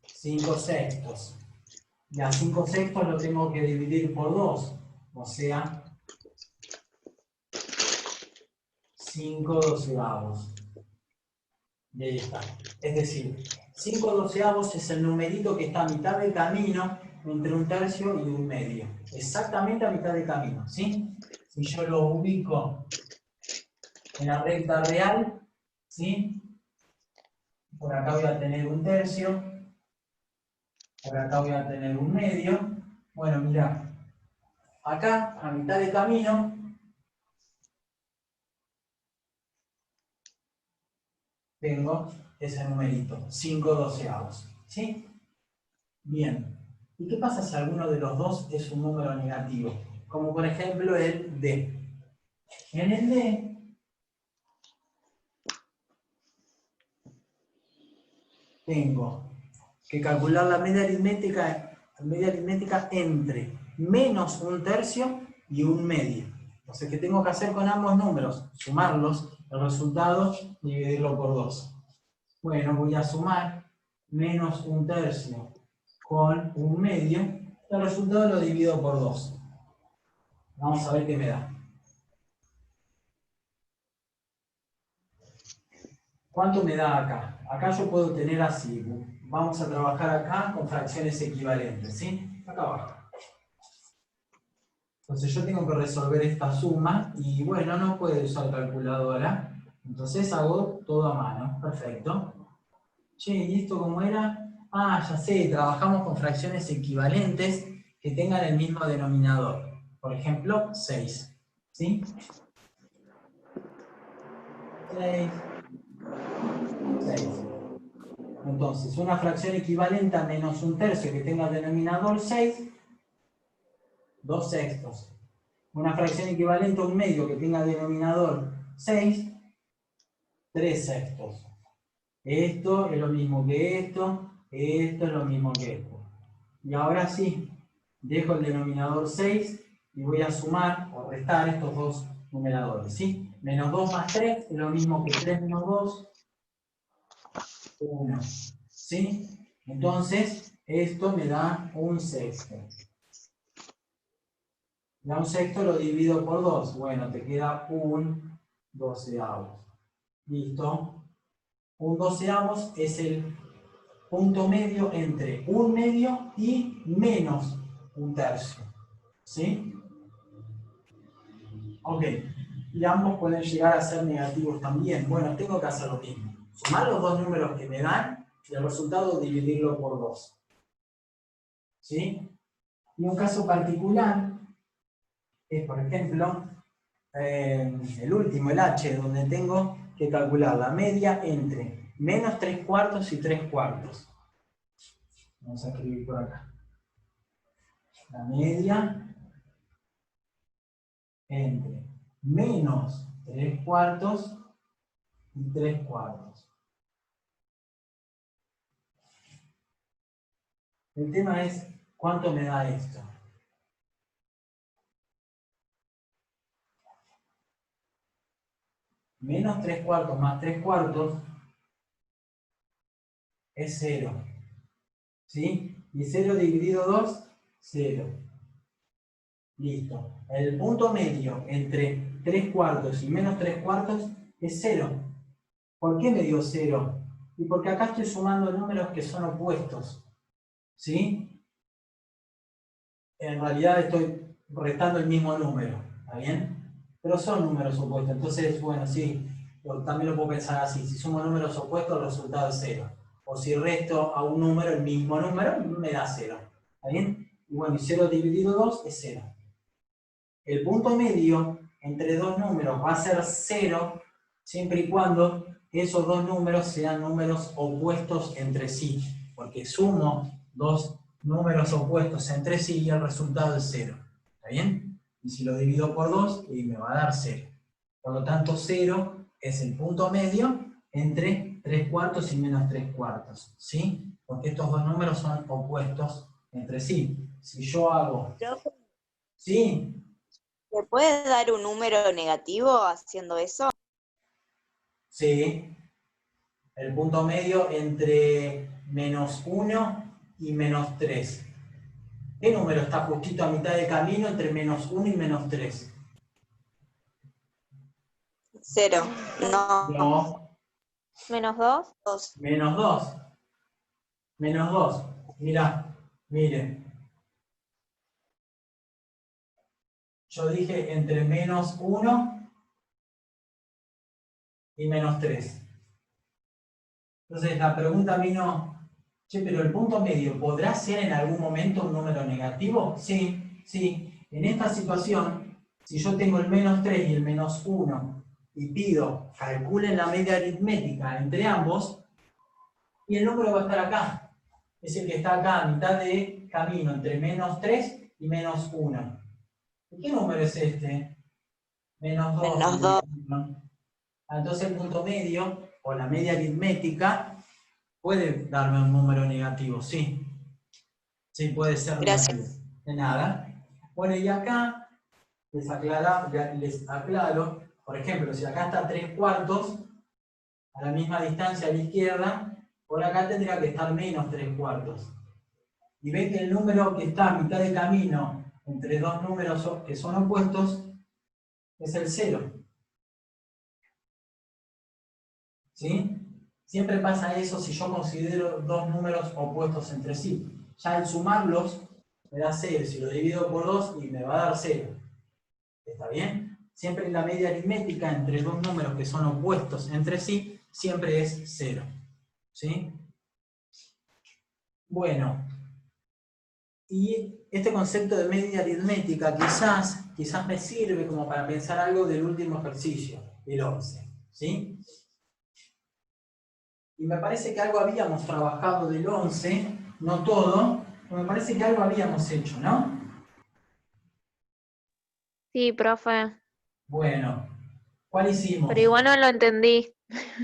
5/6. Ya 5/6 lo tengo que dividir por 2. O sea, 5/12. Y ahí está. Es decir, 5/12 es el numerito que está a mitad de camino entre 1/3 y 1/2. Exactamente a mitad de camino, ¿sí? Si yo lo ubico en la recta real, ¿sí? Por acá voy a tener 1/3. Por acá voy a tener 1/2. Bueno, mirá. Acá, a mitad de camino, tengo ese numerito, 5/12. ¿Sí? Bien. ¿Y qué pasa si alguno de los dos es un número negativo? Como por ejemplo el D. En el D, tengo que calcular la media aritmética entre menos 1/3 y 1/2. Entonces, ¿qué tengo que hacer con ambos números? Sumarlos, el resultado, dividirlo por 2. Bueno, voy a sumar menos 1/3 con 1/2, el resultado lo divido por 2. Vamos a ver qué me da. ¿Cuánto me da acá? Acá yo puedo tener así. Vamos a trabajar acá con fracciones equivalentes, ¿sí? Acá abajo. Entonces yo tengo que resolver esta suma y bueno, no puedo usar calculadora. Entonces hago todo a mano. Perfecto. Che, ¿y esto cómo era? Ah, ya sé, trabajamos con fracciones equivalentes que tengan el mismo denominador. Por ejemplo, 6. ¿Sí? 6. Entonces, una fracción equivalente a menos 1/3 que tenga el denominador 6, 2/6. Una fracción equivalente a 1/2 que tenga denominador 6, 3/6. Esto es lo mismo que esto es lo mismo que esto. Y ahora sí, dejo el denominador 6 y voy a sumar o restar estos dos numeradores, ¿sí? Menos 2 más 3 es lo mismo que 3 menos 2, 1. ¿Sí? Entonces, esto me da 1/6. Ya 1/6 lo divido por 2. Bueno, te queda 1/12. ¿Listo? 1/12 es el punto medio entre 1/2 y menos 1/3. ¿Sí? Ok. Y ambos pueden llegar a ser negativos también. Bueno, tengo que hacer lo mismo. Sumar los dos números que me dan y el resultado dividirlo por 2. ¿Sí? Y un caso particular es, por ejemplo, el último, el H, donde tengo que calcular la media entre menos 3/4 y 3/4. Vamos a escribir por acá. La media entre menos 3/4 y 3/4. El tema es, ¿cuánto me da esto? Menos 3/4 más 3/4 es 0. ¿Sí? Y 0 dividido 2, 0. Listo. El punto medio entre 3/4 y menos 3/4 es 0. ¿Por qué me dio 0? Y porque acá estoy sumando números que son opuestos. ¿Sí? En realidad estoy restando el mismo número. ¿Está bien? Pero son números opuestos. Entonces, bueno, sí, también lo puedo pensar así. Si sumo números opuestos, el resultado es 0. O si resto a un número, el mismo número, me da 0. ¿Está bien? Y bueno, y 0 dividido 2 es 0. El punto medio entre dos números va a ser 0 siempre y cuando esos dos números sean números opuestos entre sí. Porque sumo dos números opuestos entre sí y el resultado es 0. ¿Está bien? Y si lo divido por 2, y me va a dar 0. Por lo tanto, 0 es el punto medio entre 3/4 y menos 3/4. ¿Sí? Porque estos dos números son opuestos entre sí. Si yo hago... ¿Sí? ¿Se puede dar un número negativo haciendo eso? Sí. El punto medio entre -1 y -3. ¿Qué número está justito a mitad de camino entre -1 y -3? 0. No. No. ¿-2? 2. -2. -2. Mirá, miren. Yo dije entre -1 y -3. Entonces la pregunta vino, che, pero el punto medio, ¿podrá ser en algún momento un número negativo? Sí, sí. En esta situación, si yo tengo el -3 y el -1 y pido, calculen la media aritmética entre ambos, y el número va a estar acá. Es el que está acá a mitad de camino, entre -3 y -1. ¿Qué número es este? -2. -2. Entonces el punto medio, o la media aritmética, puede darme un número negativo, sí. Sí, puede ser Gracias. negativo. De nada. Bueno, y acá les aclaro, por ejemplo, si acá está 3/4, a la misma distancia a la izquierda, por acá tendría que estar menos 3/4. Y ven que el número que está a mitad de camino entre dos números que son opuestos es el 0. ¿Sí? Siempre pasa eso si yo considero dos números opuestos entre sí. Ya al sumarlos me da 0. Si lo divido por 2 y me va a dar 0. ¿Está bien? Siempre la media aritmética entre dos números que son opuestos entre sí, siempre es 0. ¿Sí? Bueno. Y este concepto de media aritmética quizás me sirve como para pensar algo del último ejercicio, el 11. ¿Sí? Y me parece que algo habíamos trabajado del 11, no todo, pero me parece que algo habíamos hecho, ¿no? Sí, profe. Bueno, ¿cuál hicimos? Pero igual no lo entendí.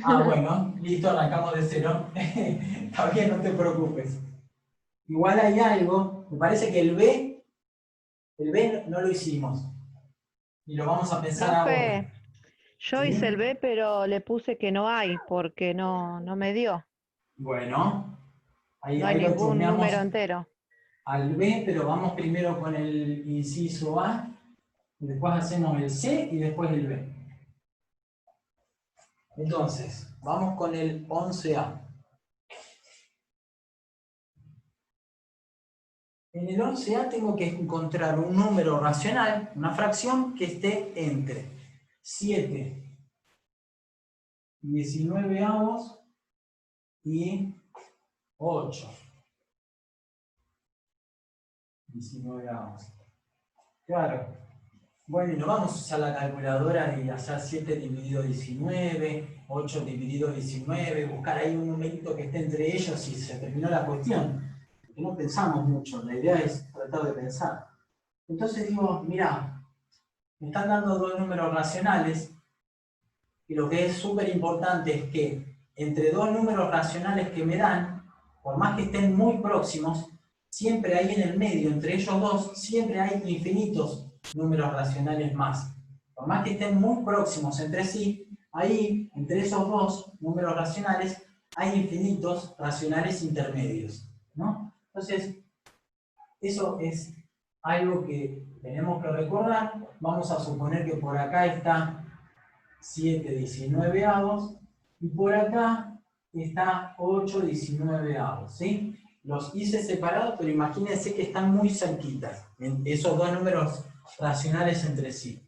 Ah, bueno, listo, arrancamos de 0. Está bien, no te preocupes. Igual hay algo, me parece que el B no lo hicimos. Y lo vamos a pensar ahora. Profe, yo ¿Sí? hice el B, pero le puse que no hay, porque no me dio. Bueno, ahí No hay lo ningún chusmeamos número entero. al B, pero vamos primero con el inciso A, y después hacemos el C y después el B. Entonces, vamos con el 11A. En el 11A tengo que encontrar un número racional, una fracción que esté entre 7 19avos y 8 19avos. Claro. Bueno, y no vamos a usar la calculadora y hacer 7 dividido 19, 8 dividido 19, buscar ahí un numerito que esté entre ellos y se terminó la cuestión. Porque no pensamos mucho, la idea es tratar de pensar. Entonces digo, mirá, me están dando dos números racionales, y lo que es súper importante es que entre dos números racionales que me dan, por más que estén muy próximos, siempre hay en el medio, entre ellos dos, siempre hay infinitos números racionales más. Por más que estén muy próximos entre sí, ahí, entre esos dos números racionales, hay infinitos racionales intermedios, ¿no? Entonces, eso es algo que tenemos que recordar. Vamos a suponer que por acá está 7 19avos y por acá está 8 19avos, ¿sí? Los hice separados, pero imagínense que están muy cerquitas, esos dos números racionales entre sí.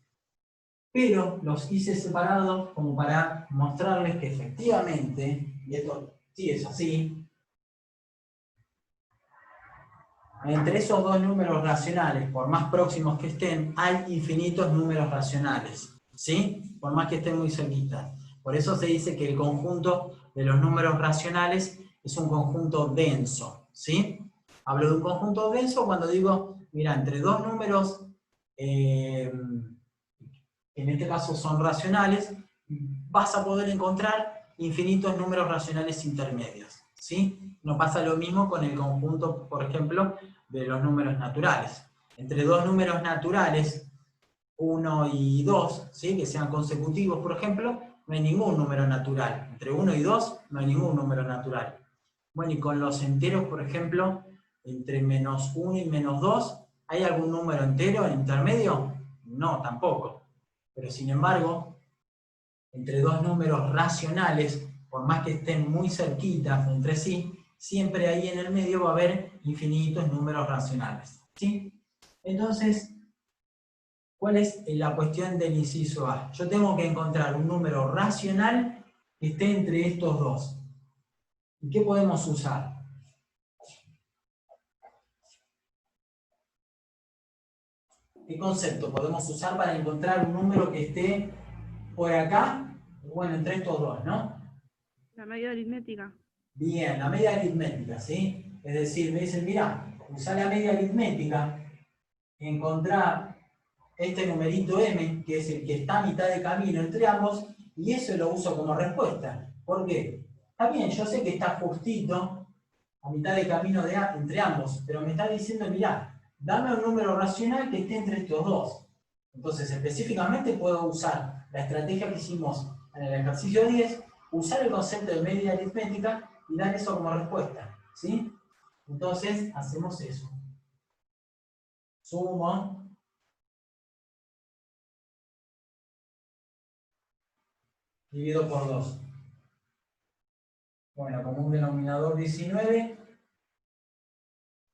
Pero los hice separados como para mostrarles que efectivamente, y esto sí es así, entre esos dos números racionales, por más próximos que estén, hay infinitos números racionales, ¿sí? Por más que estén muy cerquitas. Por eso se dice que el conjunto de los números racionales es un conjunto denso, ¿sí? Hablo de un conjunto denso cuando digo, mira, entre dos números, en este caso son racionales, vas a poder encontrar infinitos números racionales intermedios, ¿sí? No pasa lo mismo con el conjunto, por ejemplo, de los números naturales. Entre dos números naturales, 1 y 2, ¿sí? Que sean consecutivos, por ejemplo, no hay ningún número natural. Entre 1 y 2 no hay ningún número natural. Bueno, y con los enteros, por ejemplo, entre menos 1 y menos 2, ¿hay algún número entero intermedio? No, tampoco. Pero sin embargo, entre dos números racionales, por más que estén muy cerquitas entre sí, siempre ahí en el medio va a haber infinitos números racionales, ¿sí? Entonces, ¿cuál es la cuestión del inciso A? Yo tengo que encontrar un número racional que esté entre estos dos. ¿Y qué podemos usar? ¿Qué concepto podemos usar para encontrar un número que esté por acá? Bueno, entre estos dos, ¿no? La media aritmética. Bien, la media aritmética, ¿sí? Es decir, me dicen, mira, usá la media aritmética, encontrar este numerito m, que es el que está a mitad de camino entre ambos, y eso lo uso como respuesta. ¿Por qué? Está bien, yo sé que está justito a mitad de camino entre ambos, pero me está diciendo, mirá, dame un número racional que esté entre estos dos. Entonces, específicamente puedo usar la estrategia que hicimos en el ejercicio 10, usar el concepto de media aritmética y dar eso como respuesta, ¿sí? Entonces, hacemos eso. Sumo. Divido por 2. Bueno, como un denominador 19.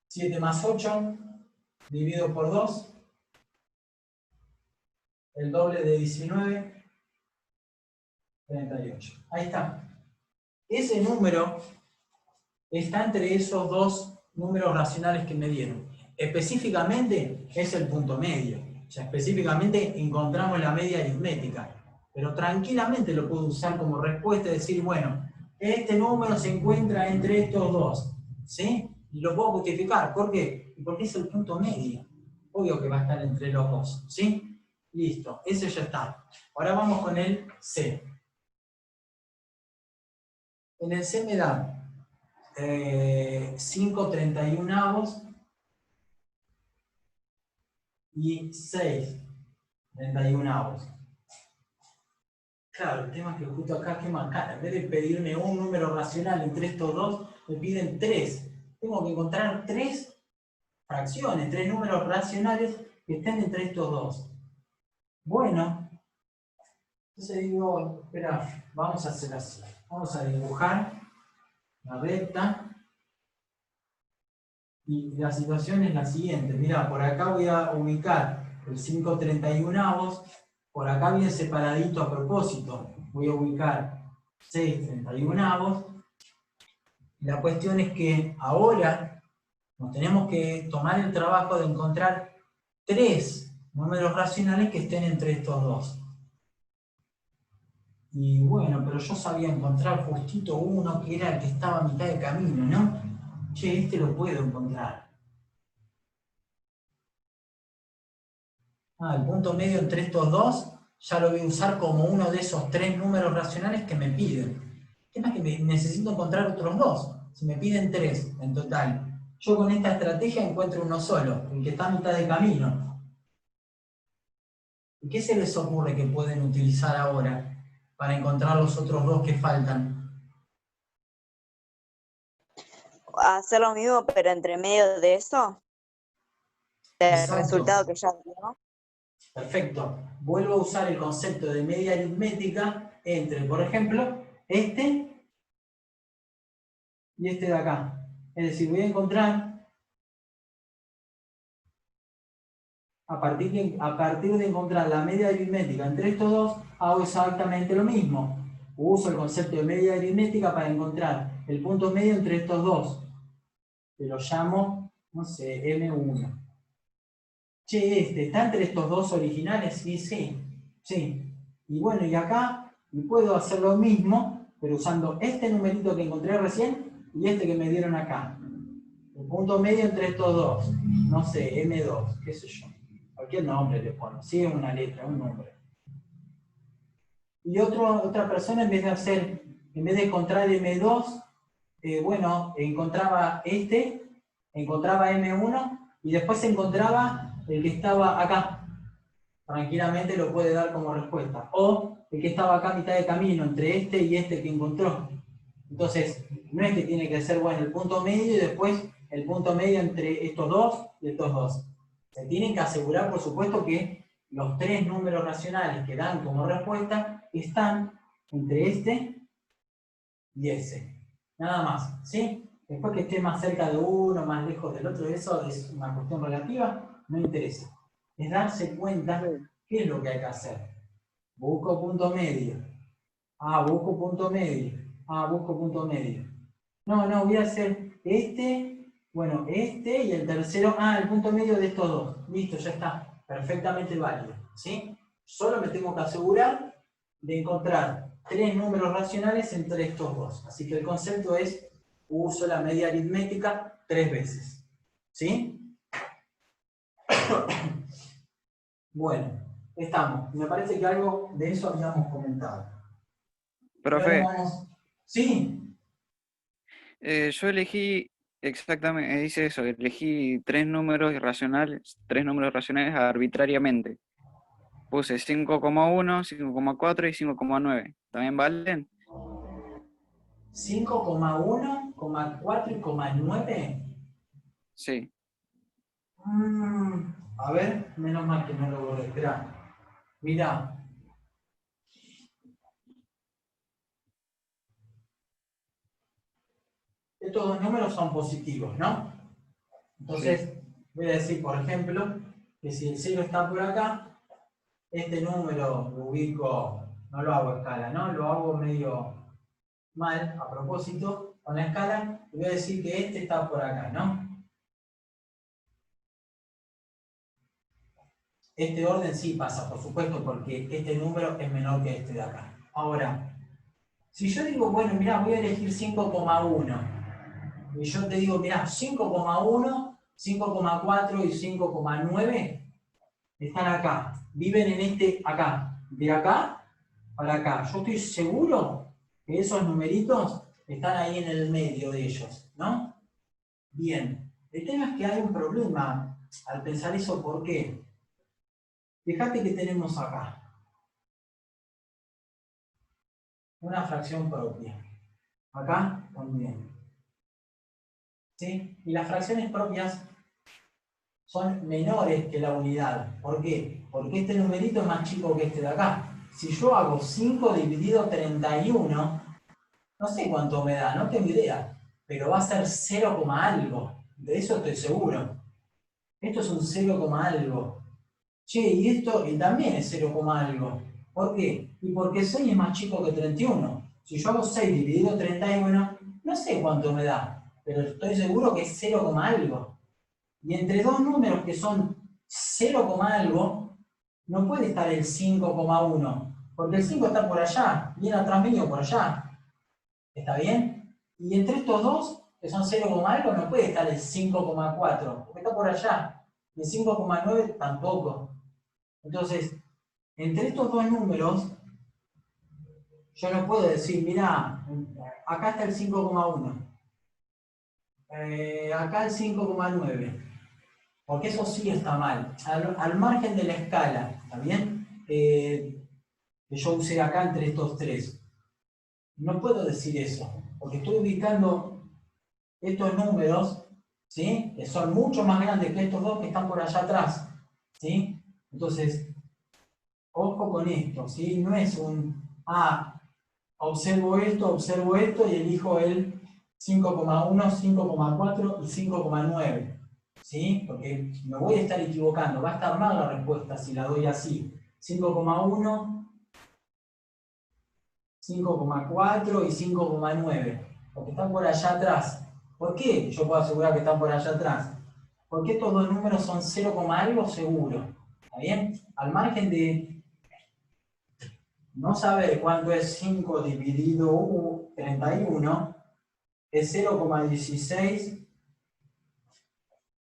7 más 8. Divido por 2. El doble de 19. 38. Ahí está. Ese número está entre esos dos números racionales que me dieron. Específicamente es el punto medio. O sea, específicamente encontramos la media aritmética. Pero tranquilamente lo puedo usar como respuesta y decir, bueno, este número se encuentra entre estos dos. ¿Sí? Y lo puedo justificar. ¿Por qué? Porque es el punto medio. Obvio que va a estar entre los dos. ¿Sí? Listo. Ese ya está. Ahora vamos con el C. En el C me da 5/31 y 6/31. Claro, el tema es que justo acá, qué macana. En vez de pedirme un número racional entre estos dos, me piden 3. Tengo que encontrar 3 fracciones, 3 números racionales que estén entre estos dos. Bueno, entonces digo, espera, vamos a hacer así. Vamos a dibujar la recta. Y la situación es la siguiente. Mirá, por acá voy a ubicar el 5/31, por acá bien separadito a propósito. Voy a ubicar 6/31. La cuestión es que ahora nos tenemos que tomar el trabajo de encontrar 3 números racionales que estén entre estos dos. Y bueno, pero yo sabía encontrar justito uno que era el que estaba a mitad de camino, ¿no? Che, este lo puedo encontrar. El punto medio entre estos dos ya lo voy a usar como uno de esos 3 números racionales que me piden. ¿Qué más que necesito encontrar otros 2? Si me piden 3 en total. Yo con esta estrategia encuentro uno solo, el que está a mitad de camino. ¿Y qué se les ocurre que pueden utilizar ahora para encontrar los otros 2 que faltan? Hacer lo mismo, pero entre medio de eso, del Exacto. resultado que ya dio. Perfecto. Vuelvo a usar el concepto de media aritmética entre, por ejemplo, este y este de acá. Es decir, voy a encontrar, a partir de encontrar la media aritmética entre estos dos, hago exactamente lo mismo. Uso el concepto de media aritmética para encontrar el punto medio entre estos dos. Que lo llamo, no sé, M1. Che, ¿está entre estos dos originales? Sí, sí. Sí. Y bueno, y acá puedo hacer lo mismo, pero usando este numerito que encontré recién y este que me dieron acá. El punto medio entre estos dos. No sé, M2, qué sé yo. Cualquier nombre le pongo. Sí, es una letra, un nombre. Y otra persona, en vez de encontrar M2, bueno, encontraba M1, y después encontraba el que estaba acá. Tranquilamente lo puede dar como respuesta. O el que estaba acá a mitad de camino, entre este y este que encontró. Entonces, no es que tiene que ser, bueno, el punto medio y después el punto medio entre estos dos y estos dos. Se tienen que asegurar, por supuesto, que los tres números racionales que dan como respuesta están entre este y ese. Nada más, ¿sí? Después que esté más cerca de uno, más lejos del otro, eso es una cuestión relativa, no interesa. Es darse cuenta qué es lo que hay que hacer. Busco punto medio. Busco punto medio. Busco punto medio. No, voy a hacer este, bueno, este y el tercero, el punto medio de estos dos. Listo, ya está. Perfectamente válido, ¿sí? Solo me tengo que asegurar de encontrar tres números racionales entre estos dos. Así que el concepto es, uso la media aritmética 3 veces. ¿Sí? Bueno, estamos. Me parece que algo de eso habíamos comentado. Profe, ¿Sí? yo elegí exactamente, dice eso, elegí tres números racionales arbitrariamente. Puse 5,1, 5,4 y 5,9. ¿También valen? 5,1, 4 y 9. Sí. A ver, menos mal que no lo borré. Esperá. Mirá. Estos dos números son positivos, ¿no? Entonces, voy a decir, por ejemplo, que si el 0 está por acá, este número lo ubico, no lo hago a escala, ¿no? Lo hago medio mal, a propósito, con la escala, y voy a decir que este está por acá, ¿no? Este orden sí pasa, por supuesto, porque este número es menor que este de acá. Ahora, si yo digo, bueno, mirá, voy a elegir 5,1, y yo te digo, mirá, 5,1, 5,4 y 5,9 están acá, viven en este acá, de acá para acá. Yo estoy seguro que esos numeritos están ahí en el medio de ellos, ¿no? Bien, el tema es que hay un problema al pensar eso, ¿por qué? Fíjate que tenemos acá una fracción propia, acá también, ¿sí? Y las fracciones propias son menores que la unidad. ¿Por qué? Porque este numerito es más chico que este de acá. Si yo hago 5 dividido 31, no sé cuánto me da, no tengo idea, pero va a ser 0, algo. De eso estoy seguro. Esto es un 0, algo. Che, y esto y también es 0, algo. ¿Por qué? Y porque 6 es más chico que 31. Si yo hago 6 dividido 31, no sé cuánto me da, pero estoy seguro que es 0, algo. Y entre dos números que son 0, algo, no puede estar el 5,1, porque el 5 está por allá, viene atrás mío por allá. ¿Está bien? Y entre estos dos, que son 0, algo, no puede estar el 5,4, porque está por allá. Y el 5,9 tampoco. Entonces, entre estos dos números, yo no puedo decir, mirá, acá está el 5,1. Acá el 5,9. Porque eso sí está mal. Al margen de la escala, ¿está bien? Que yo usé acá entre estos tres. No puedo decir eso, porque estoy ubicando estos números, ¿sí? Que son mucho más grandes que estos dos que están por allá atrás, ¿sí? Entonces, ojo con esto, ¿sí? No es un, observo esto y elijo el 5,1, 5,4 y 5,9. ¿Sí? Porque me voy a estar equivocando, va a estar mal la respuesta si la doy así. 5,1, 5,4 y 5,9. Porque están por allá atrás. ¿Por qué yo puedo asegurar que están por allá atrás? Porque estos dos números son 0, algo seguro. ¿Está bien? Al margen de no saber cuánto es 5 dividido 31, es 0,16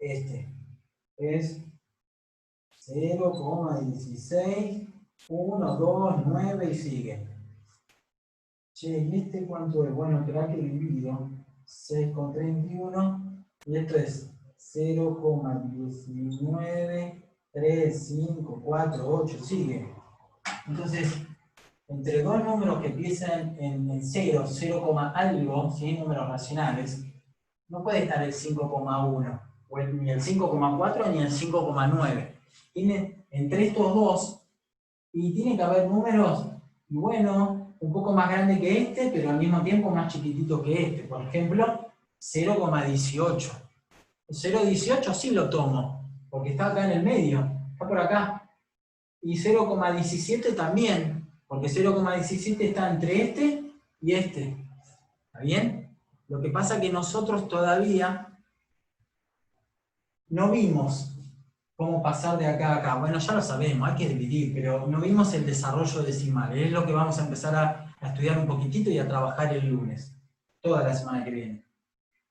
este. Es 0,16, 1, 2, 9 y sigue. Che, ¿y este cuánto es? Bueno, espera que divido. 6,31 y esto es 0,19, 3, 5, 4, 8, sigue. Entonces, entre dos números que empiezan en 0, 0, algo, ¿sí? Números racionales, no puede estar el 5,1, ni el 5,4 ni el 5,9. Tiene entre estos dos, y tiene que haber números, y bueno, un poco más grande que este, pero al mismo tiempo más chiquitito que este. Por ejemplo, 0,18. El 0,18 sí lo tomo, porque está acá en el medio, está por acá. Y 0,17 también, porque 0,17 está entre este y este. ¿Está bien? Lo que pasa es que nosotros todavía no vimos cómo pasar de acá a acá. Bueno, ya lo sabemos, hay que dividir, pero no vimos el desarrollo decimal. Es lo que vamos a empezar a estudiar un poquitito y a trabajar el lunes, toda la semana que viene.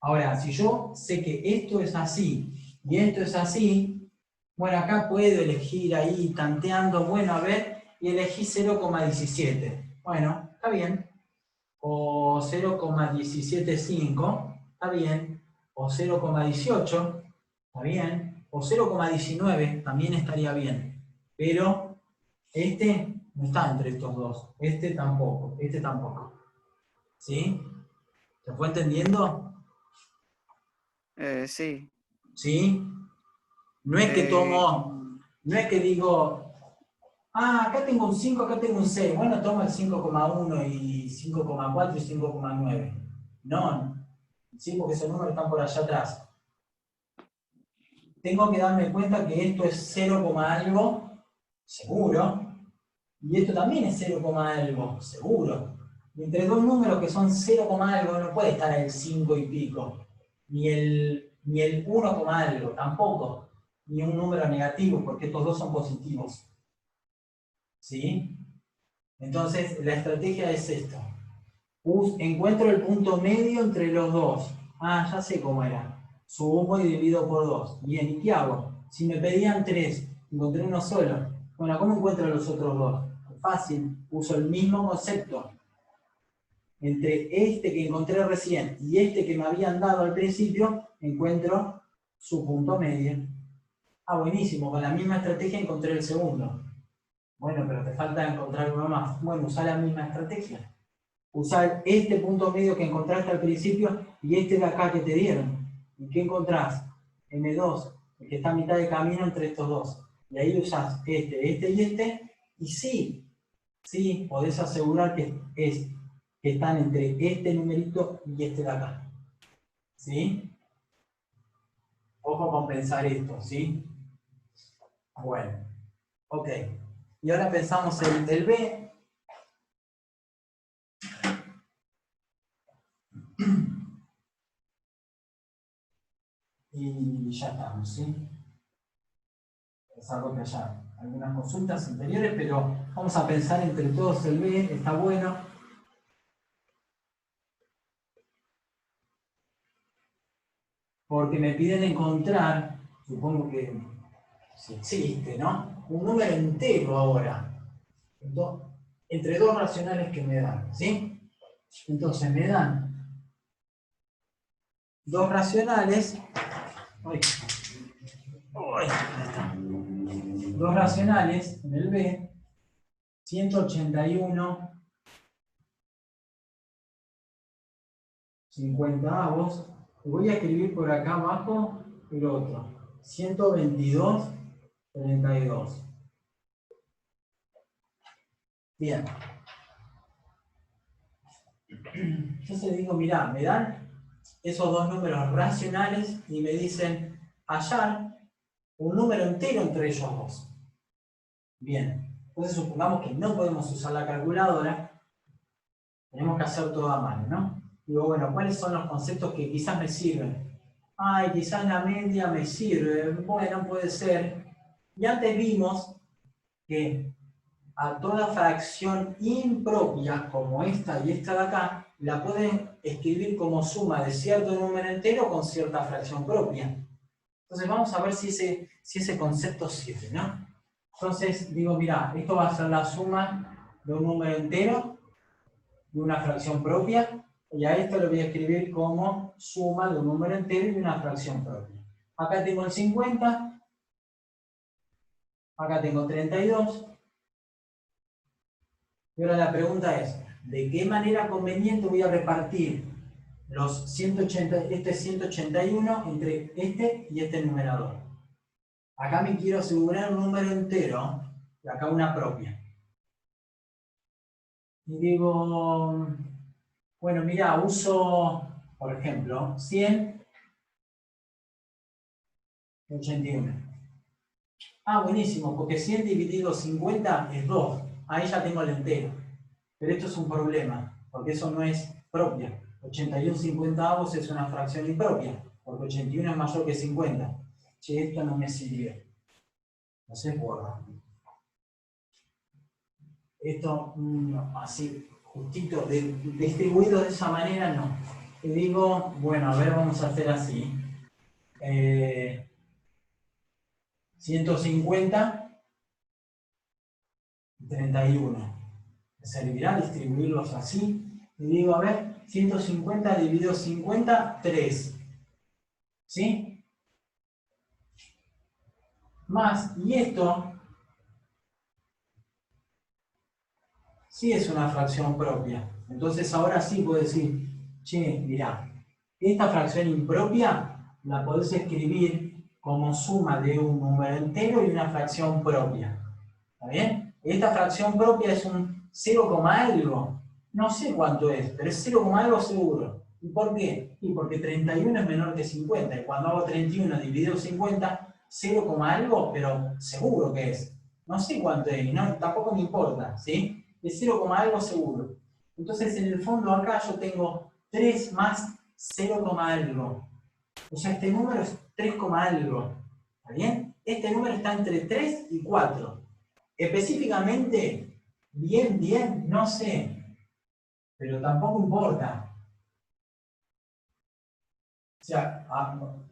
Ahora, si yo sé que esto es así y esto es así, bueno, acá puedo elegir ahí tanteando, bueno, a ver, y elegí 0,17. Bueno, está bien. O 0,175, está bien. O 0,18, está bien. O 0,19, también estaría bien. Pero este no está entre estos dos. Este tampoco. Este tampoco. ¿Sí? ¿Se fue entendiendo? Sí. ¿Sí? No es que tomo, no es que digo, acá tengo un 5, acá tengo un 6. Bueno, tomo el 5,1 y 5,4 y 5,9. No, sí, porque esos números están por allá atrás. Tengo que darme cuenta que esto es 0, algo, seguro, y esto también es 0, algo, seguro. Y entre dos números que son 0, algo no puede estar el 5 y pico, ni el 1, algo, tampoco, ni un número negativo, porque estos dos son positivos. ¿Sí? Entonces, la estrategia es esto. Encuentro el punto medio entre los dos. Ya sé cómo era. Sumo y divido por 2. Bien, ¿y qué hago? Si me pedían 3, encontré uno solo. Bueno, ¿cómo encuentro los otros dos? Fácil, uso el mismo concepto. Entre este que encontré recién y este que me habían dado al principio, encuentro su punto medio. Buenísimo, con la misma estrategia encontré el segundo. Bueno, pero te falta encontrar uno más. Bueno, usa la misma estrategia. Usar este punto medio que encontraste al principio y este de acá que te dieron. ¿Y qué encontrás? M2, el que está a mitad de camino entre estos dos. Y ahí usás este y este, y sí, podés asegurar que están entre este numerito y este de acá. ¿Sí? Ojo con pensar esto, ¿sí? Bueno, ok. Y ahora pensamos el B. Y ya estamos, ¿sí? Es algo que haya algunas consultas anteriores, pero vamos a pensar entre todos el B, está bueno. Porque me piden encontrar, supongo que si existe, ¿no? Un número entero ahora. Entre dos racionales que me dan, ¿sí? Entonces me dan dos racionales. Dos racionales en el B, 181 50avos. Voy a escribir por acá abajo el otro, 122 32. Bien. Entonces digo, mirá, me dan esos dos números racionales y me dicen hallar un número entero entre ellos dos. Bien, entonces supongamos que no podemos usar la calculadora, tenemos que hacer todo a mano, ¿no? Digo, bueno, ¿cuáles son los conceptos que quizás me sirven? Quizás la media me sirve, bueno, puede ser. Y antes vimos que a toda fracción impropia, como esta y esta de acá, la pueden escribir como suma de cierto número entero con cierta fracción propia. Entonces vamos a ver si ese concepto sirve, ¿no? Entonces digo, mira, esto va a ser la suma de un número entero y una fracción propia, y a esto lo voy a escribir como suma de un número entero y una fracción propia. Acá tengo el 50, acá tengo 32, y ahora la pregunta es, ¿de qué manera conveniente voy a repartir los 180, este 181 entre este y este numerador? Acá me quiero asegurar un número entero, y acá una propia. Y digo, bueno, mira, uso, por ejemplo, 181. Ah, buenísimo, porque 100 dividido 50 es 2. Ahí ya tengo el entero. Pero esto es un problema, porque eso no es propia. 81 50avos es una fracción impropia, porque 81 es mayor que 50. Che, esto no me sirvió. No se borra. Esto, así, justito, distribuido de esa manera, no. Y digo, bueno, a ver, vamos a hacer así. 150, 31. ¿Me servirá distribuirlos así? Y digo, a ver, 150 dividido 50, 3. ¿Sí? Más, y esto sí es una fracción propia. Entonces ahora sí puedo decir, che, mirá, esta fracción impropia la podés escribir como suma de un número entero y una fracción propia. ¿Está bien? Esta fracción propia es un 0, algo. No sé cuánto es, pero es 0, algo seguro. ¿Y por qué? Y porque 31 es menor que 50. Y cuando hago 31 dividido 50, 0, algo, pero seguro que es. No sé cuánto es, y no, tampoco me importa, ¿sí? Es 0, algo seguro. Entonces, en el fondo acá yo tengo 3 más 0, algo. O sea, este número es 3, algo. ¿Está bien? Este número está entre 3 y 4. Específicamente, bien, no sé. Pero tampoco importa. O sea,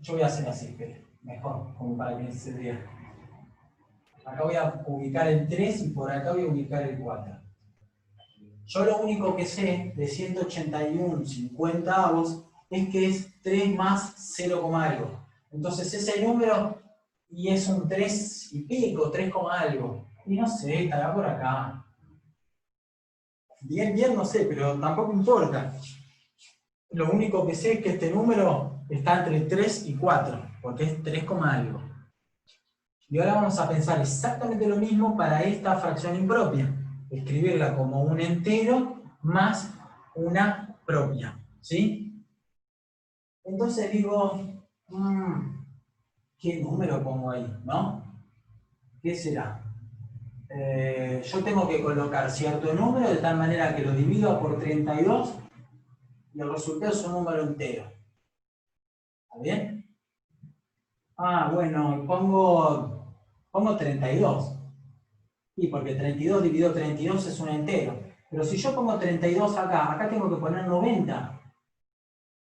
yo voy a hacer así, pero mejor, como para que se vea. Acá voy a ubicar el 3 y por acá voy a ubicar el 4. Yo lo único que sé de 181 50avos es que es 3 más 0, algo. Entonces ese número, y es un 3 y pico, 3, algo. Y no sé, estará por acá. Bien, no sé, pero tampoco importa. Lo único que sé es que este número está entre 3 y 4, porque es 3, algo. Y ahora vamos a pensar exactamente lo mismo para esta fracción impropia. Escribirla como un entero más una propia, ¿sí? Entonces digo, ¿qué número pongo ahí, no? ¿Qué será? Yo tengo que colocar cierto número de tal manera que lo divido por 32 y el resultado es un número entero. ¿Está bien? Ah, bueno, pongo 32. Y porque 32 dividido 32 es un entero. Pero si yo pongo 32 acá tengo que poner 90.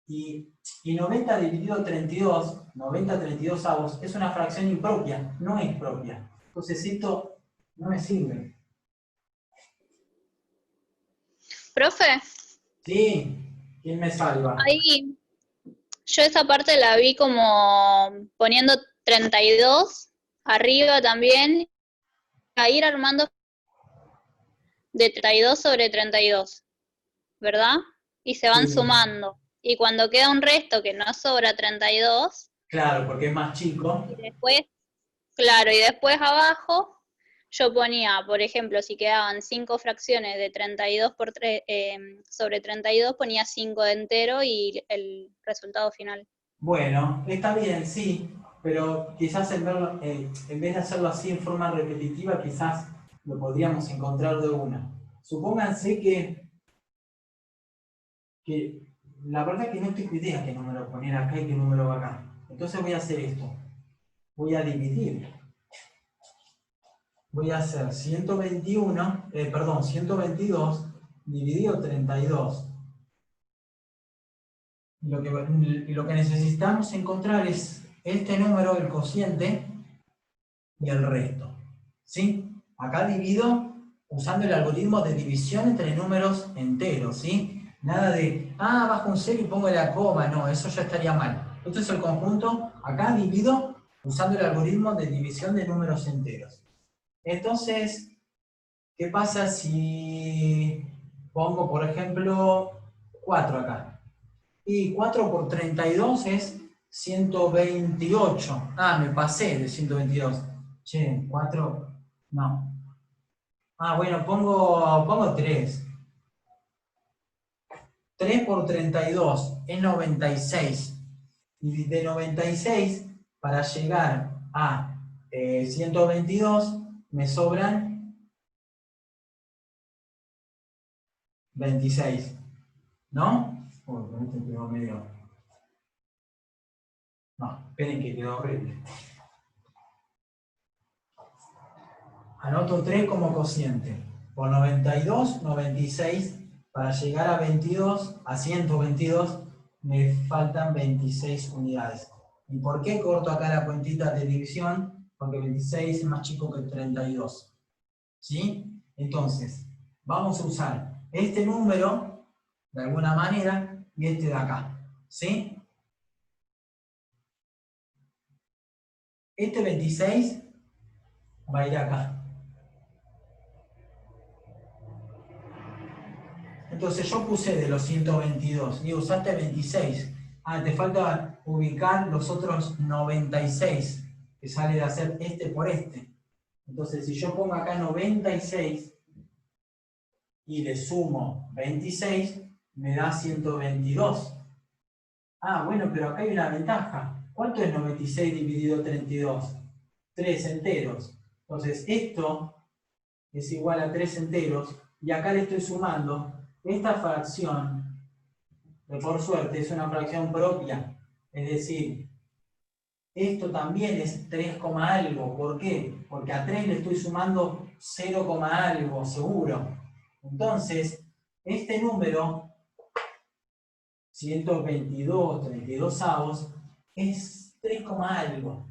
Y 90 dividido 32, 90 32avos, es una fracción impropia, no es propia. Entonces esto no me sirve. Profe, ¿Sí? ¿Quién me salva? ahí yo esa parte la vi como poniendo 32 arriba también, a ir armando de 32 sobre 32, ¿verdad? Y se van Sí. sumando. Y cuando queda un resto que no sobra 32, Claro, porque es más chico. y después, claro, y después abajo yo ponía, por ejemplo, si quedaban 5 fracciones de 32 sobre 32, ponía 5 de entero y el resultado final. Bueno, está bien, sí, pero quizás en vez de hacerlo así en forma repetitiva, quizás lo podríamos encontrar de una. Supónganse que la verdad que no tengo idea qué número poner acá y qué número va acá. Entonces voy a hacer esto. Voy a dividir. Voy a hacer 122 dividido 32. Y lo que necesitamos encontrar es este número, el cociente, y el resto. ¿Sí? Acá divido usando el algoritmo de división entre números enteros, ¿sí? Nada de, bajo un 0 y pongo la coma, no, eso ya estaría mal. Esto es el conjunto, acá divido usando el algoritmo de división de números enteros. Entonces, ¿qué pasa si pongo, por ejemplo, 4 acá? Y 4 por 32 es 128. Me pasé de 122. Che, 4, no. Bueno, pongo 3. 3 por 32 es 96. Y de 96, para llegar a 122, me sobran 26. ¿No? Con este quedó medio... No, esperen que quedó horrible. Anoto 3 como cociente. Por 92, 96. Para llegar a 22, a 122, me faltan 26 unidades. ¿Y por qué corto acá la cuentita de división? Porque 26 es más chico que 32. ¿Sí? Entonces, vamos a usar este número, de alguna manera, y este de acá. ¿Sí? Este 26 va a ir acá. Entonces yo puse de los 122 y usaste 26. Te falta ubicar los otros 96, que sale de hacer este por este. Entonces si yo pongo acá 96 y le sumo 26, me da 122. Bueno, pero acá hay una ventaja. ¿Cuánto es 96 dividido 32? 3 enteros. Entonces esto es igual a 3 enteros y acá le estoy sumando. Esta fracción, por suerte, es una fracción propia. Es decir, esto también es 3, algo. ¿Por qué? Porque a 3 le estoy sumando 0, algo, seguro. Entonces, este número, 122, 32 avos, es 3, algo.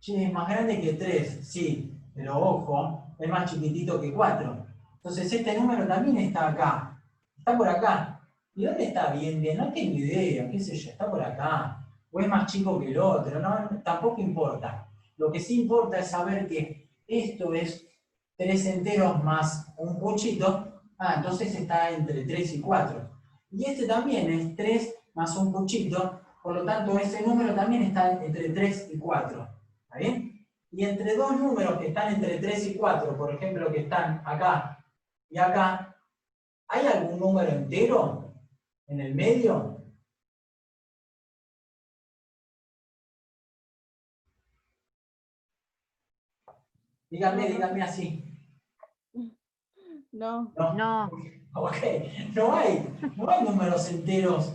Che, es más grande que 3, sí, pero ojo, es más chiquitito que 4. Entonces este número también está acá. Está por acá. ¿Y dónde está bien? No tengo idea, qué sé yo, está por acá. O es más chico que el otro, no, tampoco importa. Lo que sí importa es saber que esto es 3 enteros más un puchito. Entonces está entre 3 y 4. Y este también es 3 más un puchito, por lo tanto ese número también está entre 3 y 4. ¿Está bien? Y entre dos números que están entre 3 y 4, por ejemplo, que están acá y acá, ¿hay algún número entero en el medio? Díganme así. No. No. Ok, no hay números enteros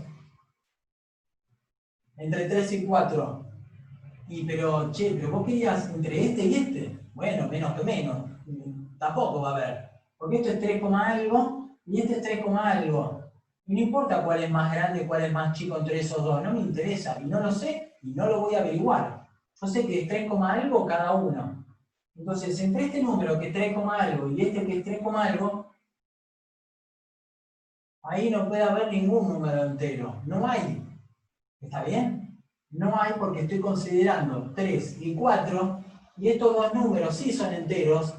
entre 3 y 4. Pero vos querías entre este y este. Bueno, menos que menos. Tampoco va a haber. Porque esto es 3, algo y este es 3, algo. Y no importa cuál es más grande, cuál es más chico entre esos dos. No me interesa. Y no lo sé y no lo voy a averiguar. Yo sé que es 3, algo cada uno. Entonces, entre este número que es 3, algo y este que es 3, algo, ahí no puede haber ningún número entero. No hay. ¿Está bien? No hay porque estoy considerando 3 y 4 y estos dos números sí son enteros,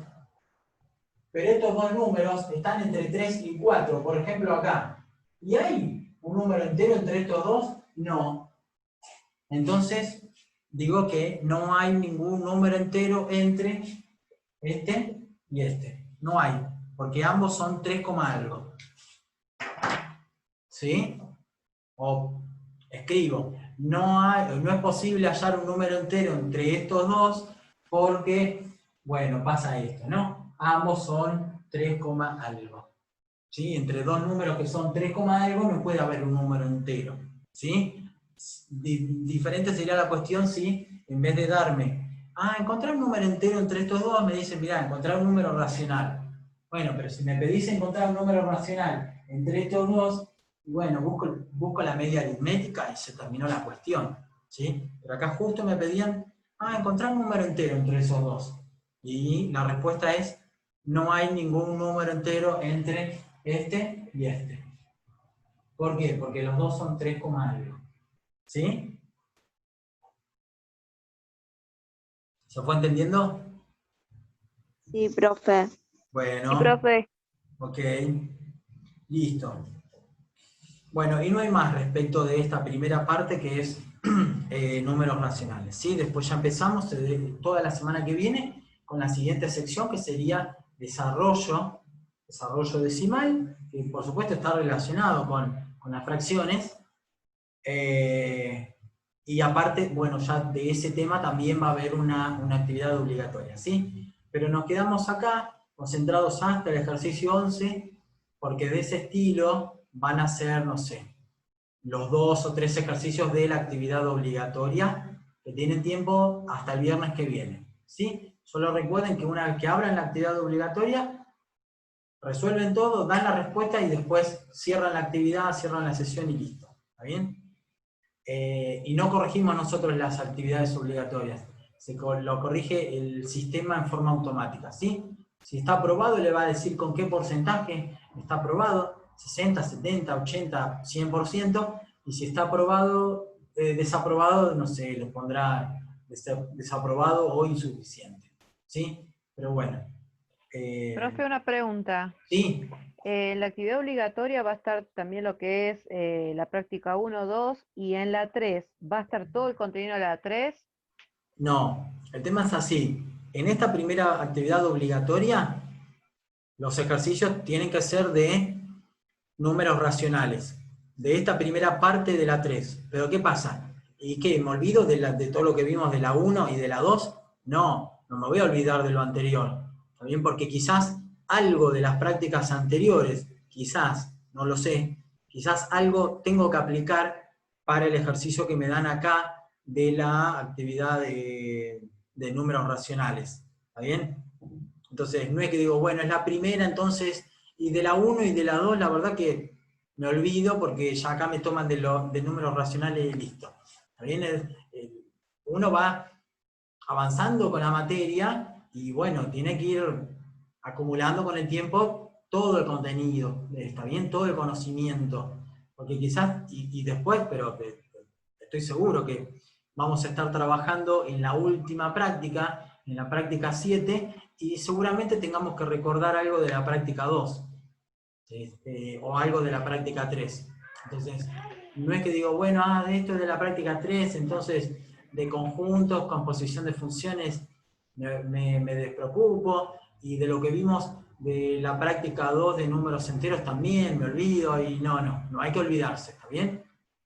pero estos dos números están entre 3 y 4, por ejemplo acá. ¿Y hay un número entero entre estos dos? No. Entonces, digo que no hay ningún número entero entre este y este. No hay, porque ambos son 3, algo. ¿Sí? O escribo. No es posible hallar un número entero entre estos dos porque, bueno, pasa esto, ¿no? Ambos son 3, algo. ¿Sí? Entre dos números que son 3, algo no puede haber un número entero. ¿Sí? Diferente sería la cuestión si en vez de darme, encontrar un número entero entre estos dos, me dicen, mirá, encontrar un número racional. Bueno, pero si me pedís encontrar un número racional entre estos dos, y bueno, busco la media aritmética y se terminó la cuestión. ¿sí? Pero acá justo me pedían, encontrar un número entero entre esos dos. Y la respuesta es, no hay ningún número entero entre este y este. ¿Por qué? Porque los dos son 3, algo. ¿Sí? ¿Se fue entendiendo? Sí, profe. Bueno. Sí, profe. Ok. Listo. Bueno, y no hay más respecto de esta primera parte que es números racionales. ¿Sí? Después ya empezamos toda la semana que viene con la siguiente sección que sería desarrollo decimal, que por supuesto está relacionado con las fracciones. Y aparte, bueno, ya de ese tema también va a haber una actividad obligatoria, ¿sí? Pero nos quedamos acá concentrados hasta el ejercicio 11, porque de ese estilo van a ser, no sé, los 2 o 3 ejercicios de la actividad obligatoria que tienen tiempo hasta el viernes que viene, ¿sí? Solo recuerden que una vez que abran la actividad obligatoria, resuelven todo, dan la respuesta y después cierran la actividad, cierran la sesión y listo. ¿Está bien? Y no corregimos nosotros las actividades obligatorias, lo corrige el sistema en forma automática, ¿sí? Si está aprobado le va a decir con qué porcentaje está aprobado, 60, 70, 80, 100%, y si está aprobado, desaprobado, no sé, le pondrá desaprobado o insuficiente, ¿sí? Pero bueno. Profe, una pregunta. Sí. En la actividad obligatoria va a estar también lo que es la práctica 1, 2, y en la 3, ¿va a estar todo el contenido de la 3? No, el tema es así. En esta primera actividad obligatoria, los ejercicios tienen que ser de números racionales, de esta primera parte de la 3. Pero ¿qué pasa? ¿Y qué? ¿Me olvido de todo lo que vimos de la 1 y de la 2? No, no me voy a olvidar de lo anterior. También porque quizás algo de las prácticas anteriores, quizás, no lo sé, quizás algo tengo que aplicar para el ejercicio que me dan acá de la actividad de números racionales. ¿Está bien? Entonces, no es que digo, bueno, es la primera, entonces, y de la 1 y de la 2, la verdad que me olvido porque ya acá me toman de números racionales y listo. ¿Está bien? Uno va avanzando con la materia y bueno, tiene que ir acumulando con el tiempo todo el contenido, ¿está bien? Todo el conocimiento. Porque quizás, y después, pero estoy seguro que vamos a estar trabajando en la última práctica, en la práctica 7, y seguramente tengamos que recordar algo de la práctica 2, o algo de la práctica 3. Entonces, no es que digo, bueno, de esto es de la práctica 3, entonces de conjuntos, composición de funciones, me despreocupo, y de lo que vimos de la práctica 2 de números enteros también me olvido, y no hay que olvidarse, ¿está bien?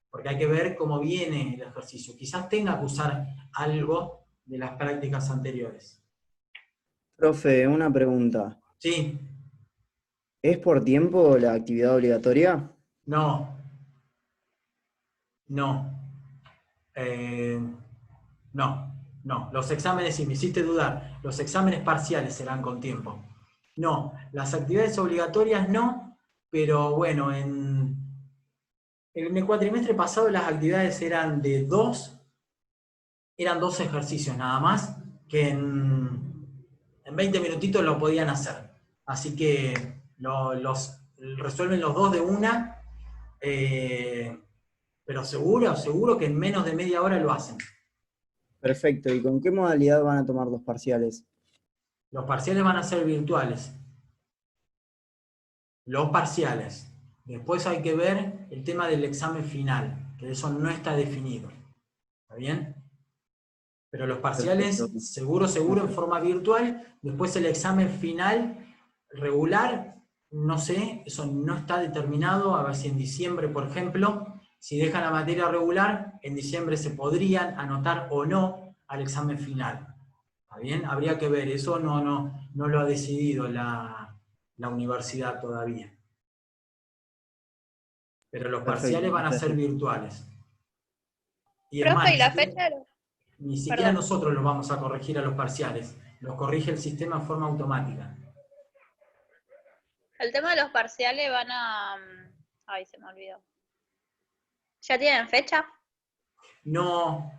Porque hay que ver cómo viene el ejercicio. Quizás tenga que usar algo de las prácticas anteriores. Profe, una pregunta. Sí. ¿Es por tiempo la actividad obligatoria? No. No. Los exámenes, si me hiciste dudar, los exámenes parciales serán con tiempo. No, las actividades obligatorias no, pero bueno, en el cuatrimestre pasado las actividades eran de dos ejercicios nada más, que en 20 minutitos lo podían hacer. Así que resuelven los dos de una, pero seguro que en menos de media hora lo hacen. Perfecto. ¿Y con qué modalidad van a tomar los parciales? Los parciales van a ser virtuales. Los parciales. Después hay que ver el tema del examen final, que eso no está definido. ¿Está bien? Pero los parciales, Perfecto. seguro en forma virtual. Después el examen final regular, no sé, eso no está determinado. A ver si en diciembre, por ejemplo, si dejan la materia regular, en diciembre se podrían anotar o no al examen final. ¿Está bien? Habría que ver, eso no lo ha decidido la universidad todavía. Pero los parciales van a ser virtuales. Y es más, Profe, ¿y la fecha? ni siquiera nosotros los vamos a corregir a los parciales, los corrige el sistema en forma automática. El tema de los parciales van a... Ay, se me olvidó. ¿Ya tienen fecha? No,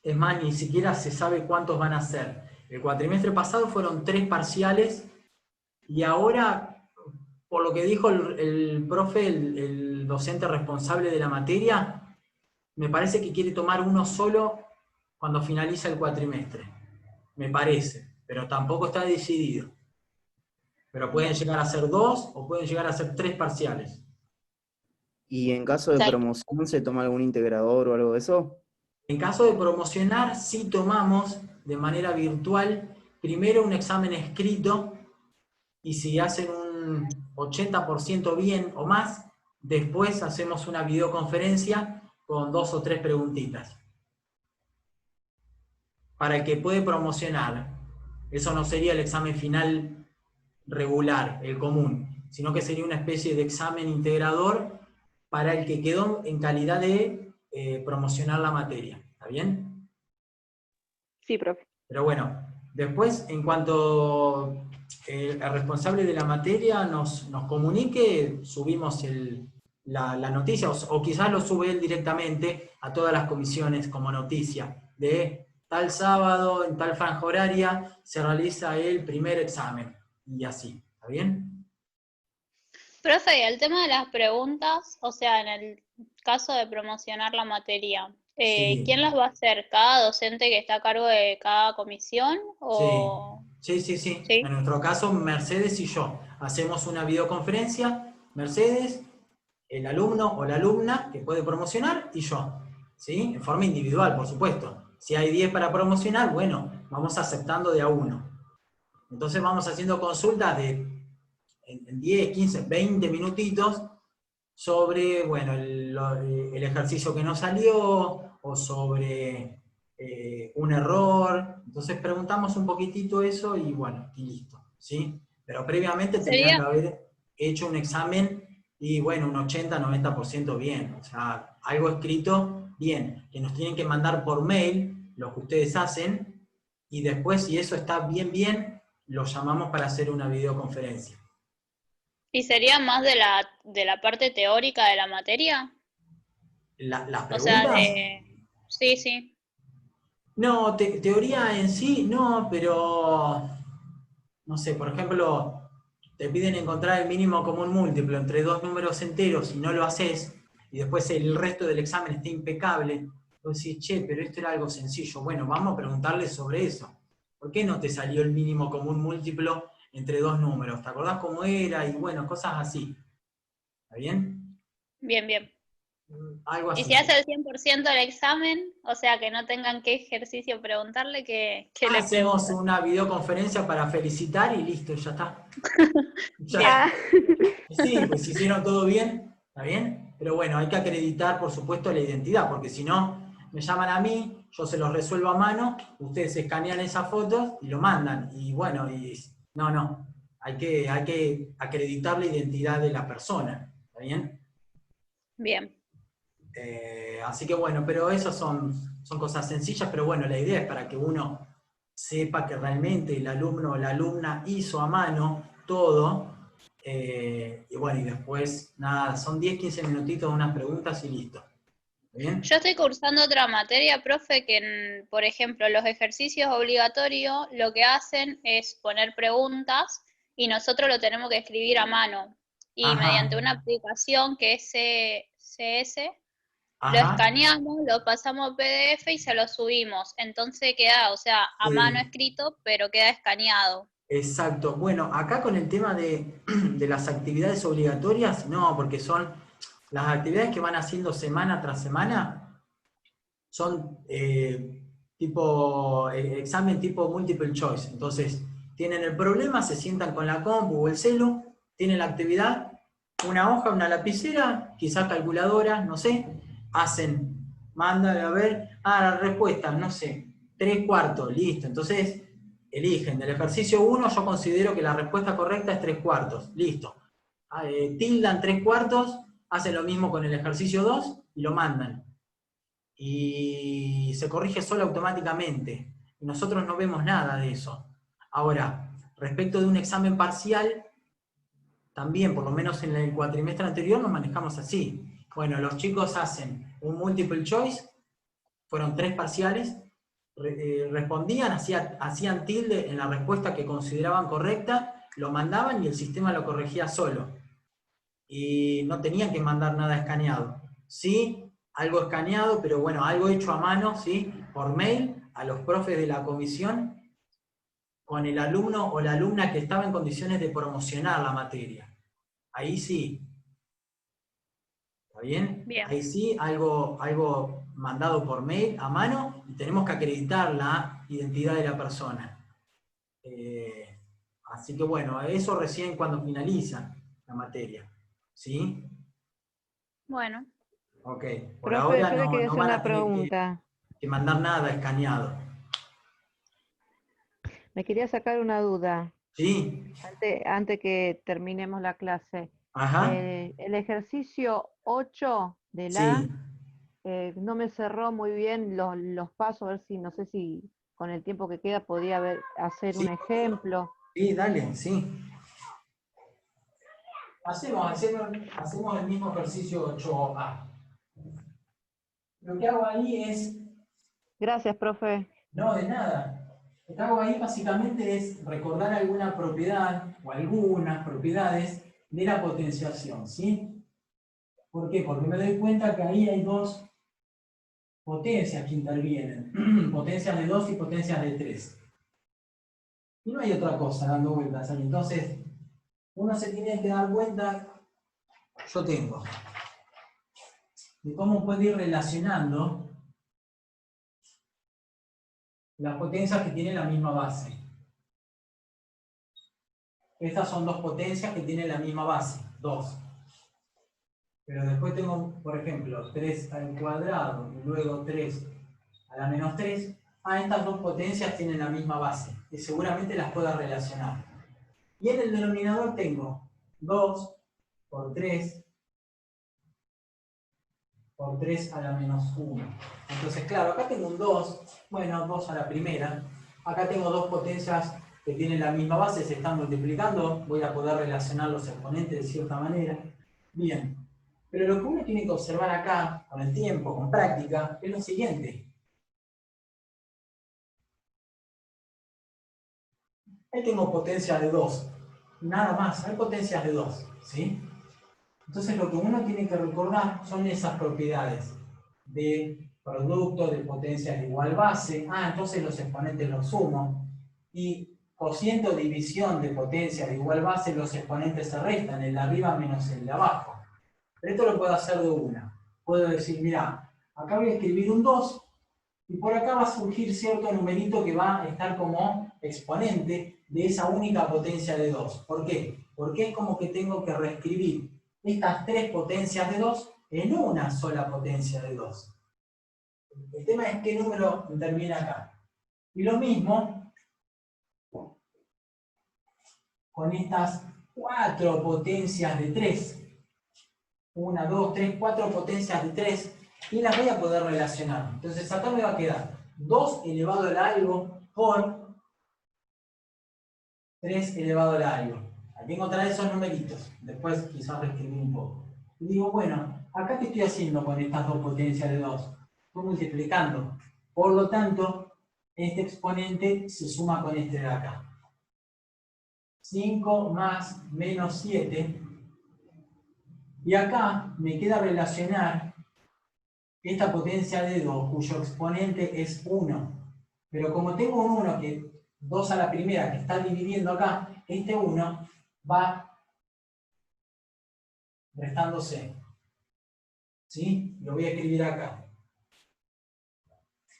es más, ni siquiera se sabe cuántos van a ser. El cuatrimestre pasado fueron 3 parciales y ahora, por lo que dijo el profe, el docente responsable de la materia, me parece que quiere tomar uno solo cuando finaliza el cuatrimestre. Me parece, pero tampoco está decidido. Pero pueden llegar a ser 2 o pueden llegar a ser 3 parciales. ¿Y en caso de promoción se toma algún integrador o algo de eso? En caso de promocionar, sí tomamos de manera virtual primero un examen escrito y si hacen un 80% bien o más, después hacemos una videoconferencia con 2 o 3 preguntitas. Para el que puede promocionar, eso no sería el examen final regular, el común, sino que sería una especie de examen integrador para el que quedó en calidad de promocionar la materia. ¿Está bien? Sí, profe. Pero bueno, después, en cuanto el responsable de la materia nos comunique, subimos la noticia, o quizás lo sube él directamente a todas las comisiones como noticia, de tal sábado, en tal franja horaria, se realiza el primer examen, y así. ¿Está bien? Profe, y el tema de las preguntas, o sea, en el caso de promocionar la materia, Sí. ¿quién las va a hacer? ¿Cada docente que está a cargo de cada comisión? O... Sí. ¿Sí? En nuestro caso, Mercedes y yo hacemos una videoconferencia, Mercedes, el alumno o la alumna que puede promocionar y yo, ¿sí? En forma individual, por supuesto. Si hay 10 para promocionar, bueno, vamos aceptando de a uno. Entonces vamos haciendo consultas de en 10, 15, 20 minutitos sobre, bueno, el ejercicio que no salió o sobre un error. Entonces preguntamos un poquitito eso y bueno, y listo, ¿sí? Pero previamente tendrían que haber hecho un examen y bueno, un 80-90% bien, o sea, algo escrito bien, que nos tienen que mandar por mail lo que ustedes hacen y después si eso está bien, lo llamamos para hacer una videoconferencia. ¿Y sería más de la parte teórica de la materia? ¿Las preguntas? O sea, sí. No, teoría en sí, no, pero, no sé, por ejemplo, te piden encontrar el mínimo común múltiplo entre 2 números enteros y no lo haces, y después el resto del examen está impecable, vos decís, che, pero esto era algo sencillo. Bueno, vamos a preguntarle sobre eso. ¿Por qué no te salió el mínimo común múltiplo entre 2 números? ¿Te acordás cómo era? Y bueno, cosas así. ¿Está bien? Bien. Algo así. Y si hace el 100% del examen, o sea, que no tengan qué ejercicio preguntarle, ¿qué le hacemos preguntan? una videoconferencia para felicitar y listo, ya está. Sí, pues hicieron todo bien, ¿está bien? Pero bueno, hay que acreditar, por supuesto, la identidad, porque si no, me llaman a mí, yo se los resuelvo a mano, ustedes escanean esas fotos y lo mandan. Y bueno, no, hay que acreditar la identidad de la persona, ¿está bien? Bien. Así que bueno, pero esas son cosas sencillas, pero bueno, la idea es para que uno sepa que realmente el alumno o la alumna hizo a mano todo, y bueno, y después, nada, son 10-15 minutitos de unas preguntas y listo. ¿Bien? Yo estoy cursando otra materia, profe, que, por ejemplo, los ejercicios obligatorios lo que hacen es poner preguntas y nosotros lo tenemos que escribir a mano. Y mediante una aplicación que es CS, lo escaneamos, lo pasamos a PDF y se lo subimos. Entonces queda, o sea, a mano escrito, pero queda escaneado. Exacto. Bueno, acá con el tema de las actividades obligatorias, no, porque son las actividades que van haciendo semana tras semana, son examen tipo multiple choice. Entonces, tienen el problema, se sientan con la compu o el celu, tienen la actividad, una hoja, una lapicera, quizás calculadora, no sé, mandan a ver, la respuesta, no sé, 3/4, listo. Entonces, eligen, del ejercicio 1 yo considero que la respuesta correcta es 3/4, listo. Tildan 3/4, hacen lo mismo con el ejercicio 2 y lo mandan. Y se corrige solo automáticamente. Y nosotros no vemos nada de eso. Ahora, respecto de un examen parcial, también, por lo menos en el cuatrimestre anterior, nos manejamos así. Bueno, los chicos hacen un multiple choice fueron 3 parciales, respondían, hacían tilde en la respuesta que consideraban correcta, lo mandaban y el sistema lo corregía solo. Y no tenían que mandar nada escaneado. Sí, algo escaneado, pero bueno, algo hecho a mano, ¿sí? Por mail, a los profes de la comisión, con el alumno o la alumna que estaba en condiciones de promocionar la materia. Ahí sí. ¿Está bien? Bien. Ahí sí, algo mandado por mail a mano, y tenemos que acreditar la identidad de la persona. Así que bueno, eso recién cuando finaliza la materia. ¿Sí? Bueno, Ok. Por Profe, ahora yo le quería no hacer van una a tener pregunta. que mandar nada escaneado. Me quería sacar una duda ¿Sí? antes que terminemos la clase. Ajá. El ejercicio 8 de Sí. no me cerró muy bien los pasos, a ver si, no sé si con el tiempo que queda podía hacer un Sí. ejemplo. Sí, dale, sí. Hacemos el mismo ejercicio 8A. Lo que hago ahí es, Gracias, profe. no de nada, lo que hago ahí básicamente es recordar alguna propiedad o algunas propiedades de la potenciación, ¿sí? ¿Por qué? Porque me doy cuenta que ahí hay 2 potencias que intervienen, potencias de 2 y potencias de 3. Y no hay otra cosa dando vueltas ahí. Entonces, uno se tiene que dar cuenta, yo tengo, de cómo puede ir relacionando las potencias que tienen la misma base. Estas son 2 potencias que tienen la misma base, 2. Pero después tengo, por ejemplo, 3 al cuadrado y luego 3 a la menos 3. Estas 2 potencias tienen la misma base y seguramente las pueda relacionar. Y en el denominador tengo 2 por 3 por 3 a la menos 1. Entonces, claro, acá tengo un 2, bueno, 2 a la primera. Acá tengo 2 potencias que tienen la misma base, se están multiplicando, voy a poder relacionar los exponentes de cierta manera. Bien, pero lo que uno tiene que observar acá, con el tiempo, con práctica, es lo siguiente. Ahí tengo potencias de 2, nada más, hay potencias de 2, ¿sí? Entonces lo que uno tiene que recordar son esas propiedades de producto de potencias de igual base. Entonces los exponentes los sumo. Y cociente o división de potencias de igual base, los exponentes se restan, el de arriba menos el de abajo. Pero esto lo puedo hacer de una. Puedo decir, mira, acá voy a escribir un 2, y por acá va a surgir cierto numerito que va a estar como exponente de esa única potencia de 2. ¿Por qué? Porque es como que tengo que reescribir estas 3 potencias de 2 en una sola potencia de 2. El tema es qué número termina acá. Y lo mismo con estas 4 potencias de 3. 1, 2, 3, 4 potencias de 3. Y las voy a poder relacionar. Entonces acá me va a quedar 2 elevado al algo por 3 elevado al algo. Aquí encontraré esos numeritos. Después quizás reescribir un poco. Y digo, bueno, acá qué estoy haciendo con estas 2 potencias de 2. Estoy multiplicando. Por lo tanto, este exponente se suma con este de acá. 5 más menos 7. Y acá me queda relacionar esta potencia de 2, cuyo exponente es 1. Pero como tengo un 1, que 2 a la primera, que está dividiendo acá, este 1 va restándose. ¿Sí? Lo voy a escribir acá.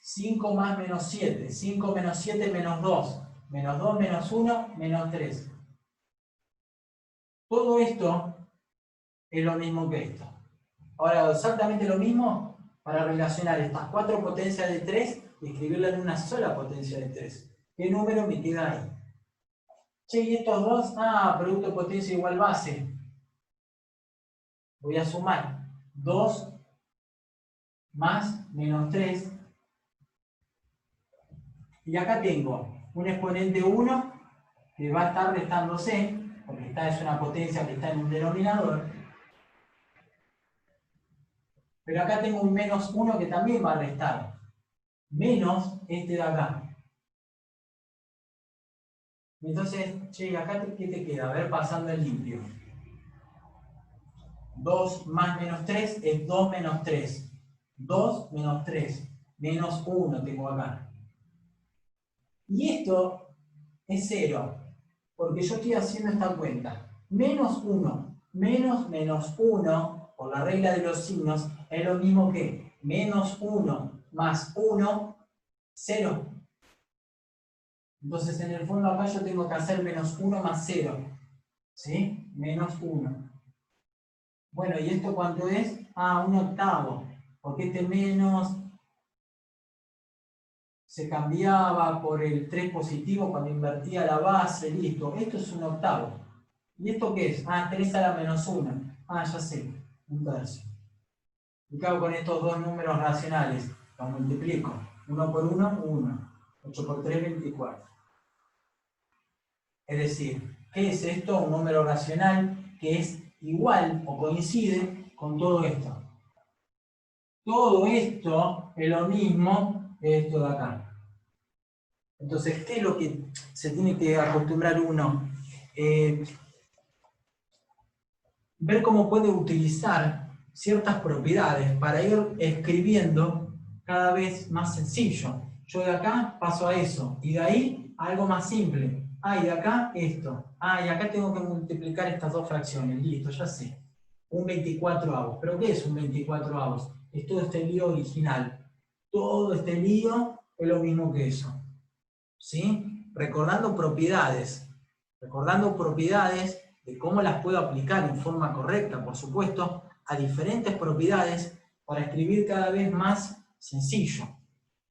5 más menos 7. 5 menos 7 menos 2. Menos 2 menos 1 menos 3. Todo esto es lo mismo que esto. Ahora hago exactamente lo mismo para relacionar estas 4 potencias de 3 y escribirla en una sola potencia de 3. ¿Qué número me queda ahí? Che, y estos dos, producto de potencia igual base. Voy a sumar 2 más menos 3. Y acá tengo un exponente 1 que va a estar restándose, porque esta es una potencia que está en un denominador. Pero acá tengo un menos 1 que también va a restar. menos este de acá. Entonces, che, acá ¿qué te queda? A ver, pasando el limpio. 2 más menos 3 es 2 menos 3. 2 menos 3. Menos 1 tengo acá. Y esto es 0. Porque yo estoy haciendo esta cuenta. Menos 1 menos menos 1, por la regla de los signos, es lo mismo que menos 1 más 1, 0. Entonces, en el fondo acá yo tengo que hacer menos 1 más 0. ¿Sí? Menos 1. Bueno, ¿y esto cuánto es? Ah, 1/8. Porque este menos se cambiaba por el 3 positivo cuando invertía la base, listo. Esto es 1/8. ¿Y esto qué es? Ah, 3 a la menos 1. Ah, ya sé, 1/3. ¿Y qué hago con estos dos números racionales? Los multiplico. 1 por 1, 1. 8 por 3, 24. Es decir, ¿qué es esto? Un número racional que es igual o coincide con todo esto. Todo esto es lo mismo que esto de acá. Entonces, ¿qué es lo que se tiene que acostumbrar uno? Ver cómo puede utilizar ciertas propiedades para ir escribiendo cada vez más sencillo. Yo de acá paso a eso, y de ahí a algo más simple. Ah, y de acá esto. Ah, y acá tengo que multiplicar estas dos fracciones. Listo, ya sé. Un 24avos. ¿Pero qué es un 24avos? Es todo este lío original. Todo este lío es lo mismo que eso. ¿Sí? Recordando propiedades. Recordando propiedades de cómo las puedo aplicar en forma correcta, por supuesto, a diferentes propiedades para escribir cada vez más sencillo.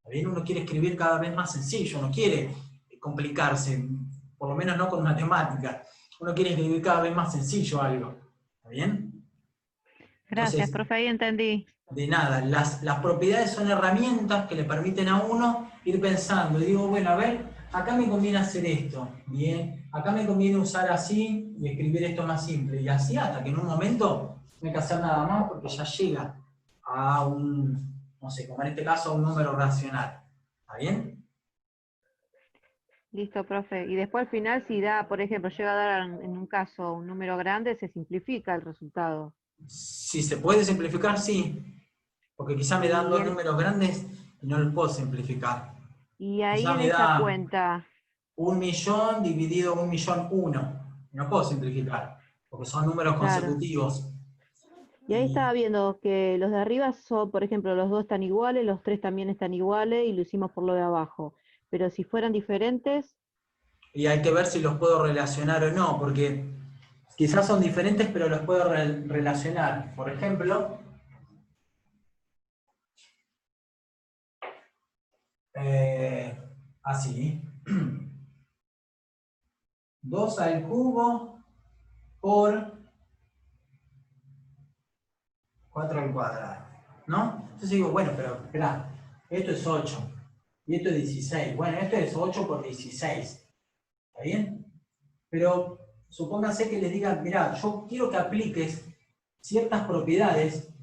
También uno quiere escribir cada vez más sencillo, no quiere complicarse, por lo menos no con matemáticas. Uno quiere escribir cada vez más sencillo algo. ¿Está bien? Gracias, Entonces, profe, ahí entendí. de nada, las propiedades son herramientas que le permiten a uno ir pensando. Y digo, bueno, a ver, acá me conviene hacer esto, bien. Acá me conviene usar así y escribir esto más simple. Y así hasta que en un momento no hay que hacer nada más porque ya llega a un, no sé, como en este caso, a un número racional. ¿Está bien? Listo, profe. Y después al final, si da, por ejemplo, llega a dar en un caso un número grande, se simplifica el resultado. Si se puede simplificar, sí. Porque quizá me dan dos números grandes y no los puedo simplificar. Y ahí Quizá en me esa da cuenta, 1.000.000 dividido 1.000.001. No puedo simplificar, porque son números claro. consecutivos. Y ahí estaba viendo que los de arriba son, por ejemplo, los 2 están iguales, los 3 también están iguales y lo hicimos por lo de abajo. Pero si fueran diferentes, Y hay que ver si los puedo relacionar o no, porque quizás son diferentes, pero los puedo relacionar. Por ejemplo, así. 2 al cubo por 4 al cuadrado, ¿no? Entonces digo, bueno, pero esperá, esto es 8 y esto es 16. Bueno, esto es 8 por 16. ¿Está bien? Pero supónganse que les digan, mirá, yo quiero que apliques ciertas propiedades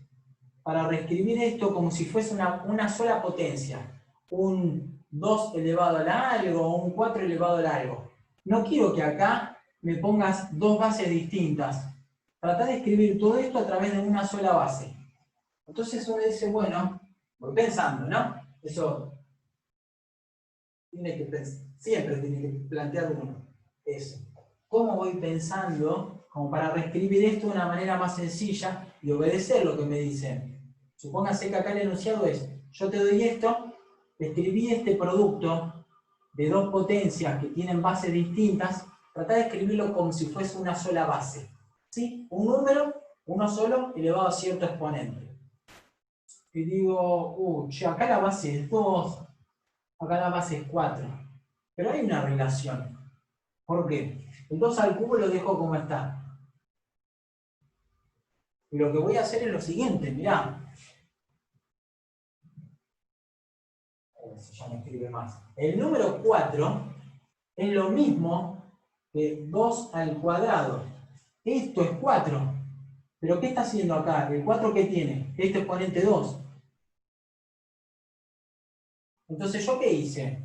para reescribir esto como si fuese una sola potencia. Un 2 elevado al algo o un 4 elevado al algo. No quiero que acá me pongas dos bases distintas. Tratá de escribir todo esto a través de una sola base. Entonces uno dice, bueno, voy pensando, ¿no? Eso siempre tiene que plantear uno. Eso. ¿Cómo voy pensando como para reescribir esto de una manera más sencilla y obedecer lo que me dicen? Supóngase que acá el enunciado es, yo te doy esto, escribí este producto de dos potencias que tienen bases distintas, tratá de escribirlo como si fuese una sola base. ¿Sí? Un número, uno solo, elevado a cierto exponente. Y digo, che, acá la base es 2, acá la base es 4. Pero hay una relación. ¿Por qué? El 2 al cubo lo dejo como está. Y lo que voy a hacer es lo siguiente, mirá. Ya no escribe más. El número 4 es lo mismo que 2 al cuadrado. Esto es 4. ¿Pero qué está haciendo acá? ¿El 4 qué tiene? Este exponente 2. Entonces, ¿yo qué hice?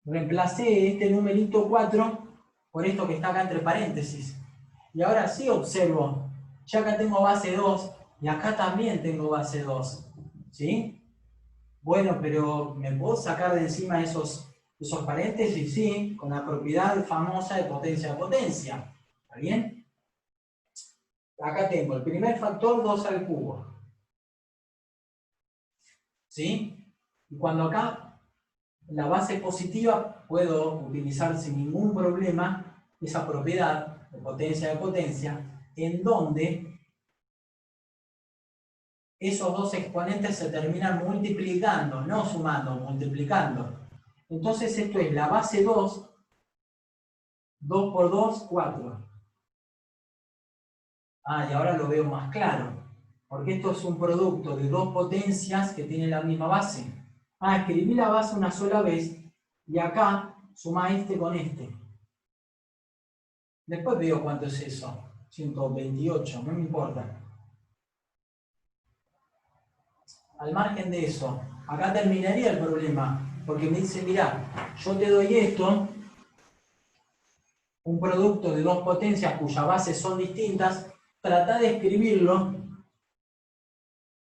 Reemplacé este numerito 4 por esto que está acá entre paréntesis. Y ahora sí observo, ya acá tengo base 2 y acá también tengo base 2. ¿Sí? Bueno, pero ¿me puedo sacar de encima esos paréntesis? Sí, con la propiedad famosa de potencia a potencia. ¿Está bien? Acá tengo el primer factor 2 al cubo. ¿Sí? Y cuando acá la base positiva puedo utilizar sin ningún problema esa propiedad de potencia, en donde esos dos exponentes se terminan multiplicando, no sumando, multiplicando. Entonces esto es la base 2, 2 por 2, 4. Ah, y ahora lo veo más claro, porque esto es un producto de dos potencias que tienen la misma base. Ah, escribí la base una sola vez, y acá suma este con este. Después veo cuánto es eso, 128, no me importa. Al margen de eso, acá terminaría el problema, porque me dice, mirá, yo te doy esto, un producto de dos potencias cuyas bases son distintas, trata de escribirlo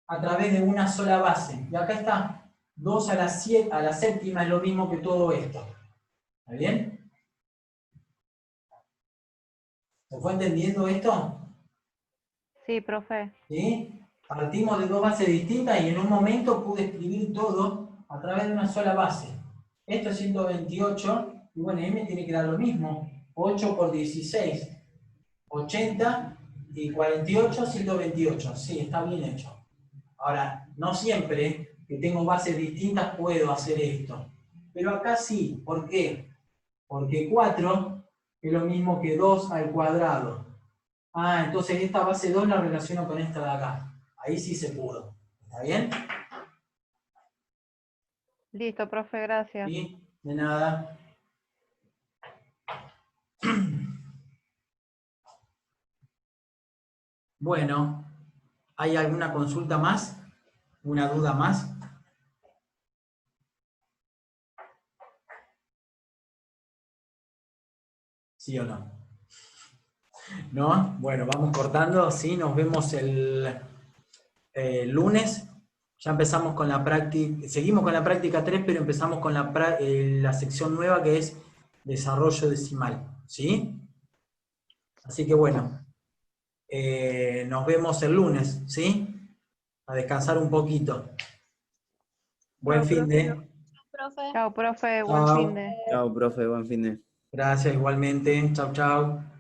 a través de una sola base. Y acá está, 2 a la séptima es lo mismo que todo esto. ¿Está bien? ¿Se fue entendiendo esto? Sí, profe. ¿Sí? Partimos de dos bases distintas y en un momento pude escribir todo a través de una sola base. Esto es 128, y bueno, m tiene que dar lo mismo. 8 por 16, 80, y 48, 128. Sí, está bien hecho. Ahora, no siempre que tengo bases distintas puedo hacer esto. Pero acá sí. ¿Por qué? Porque 4 es lo mismo que 2 al cuadrado. Ah, entonces esta base 2 la relaciono con esta de acá. Ahí sí se pudo. ¿Está bien? Listo, profe, gracias. Sí, de nada. Bueno, ¿hay alguna consulta más? ¿Una duda más? ¿Sí o no? ¿No? Bueno, vamos cortando, sí, nos vemos el lunes. Ya empezamos con la práctica, seguimos con la práctica 3, pero empezamos con la sección nueva que es desarrollo decimal, ¿sí? Así que bueno, nos vemos el lunes, ¿sí? A descansar un poquito. Buen Chao, fin de. Profe. Chao, profe, buen Chao. fin de. Chao, profe, buen fin de. Gracias igualmente. Chau, chau.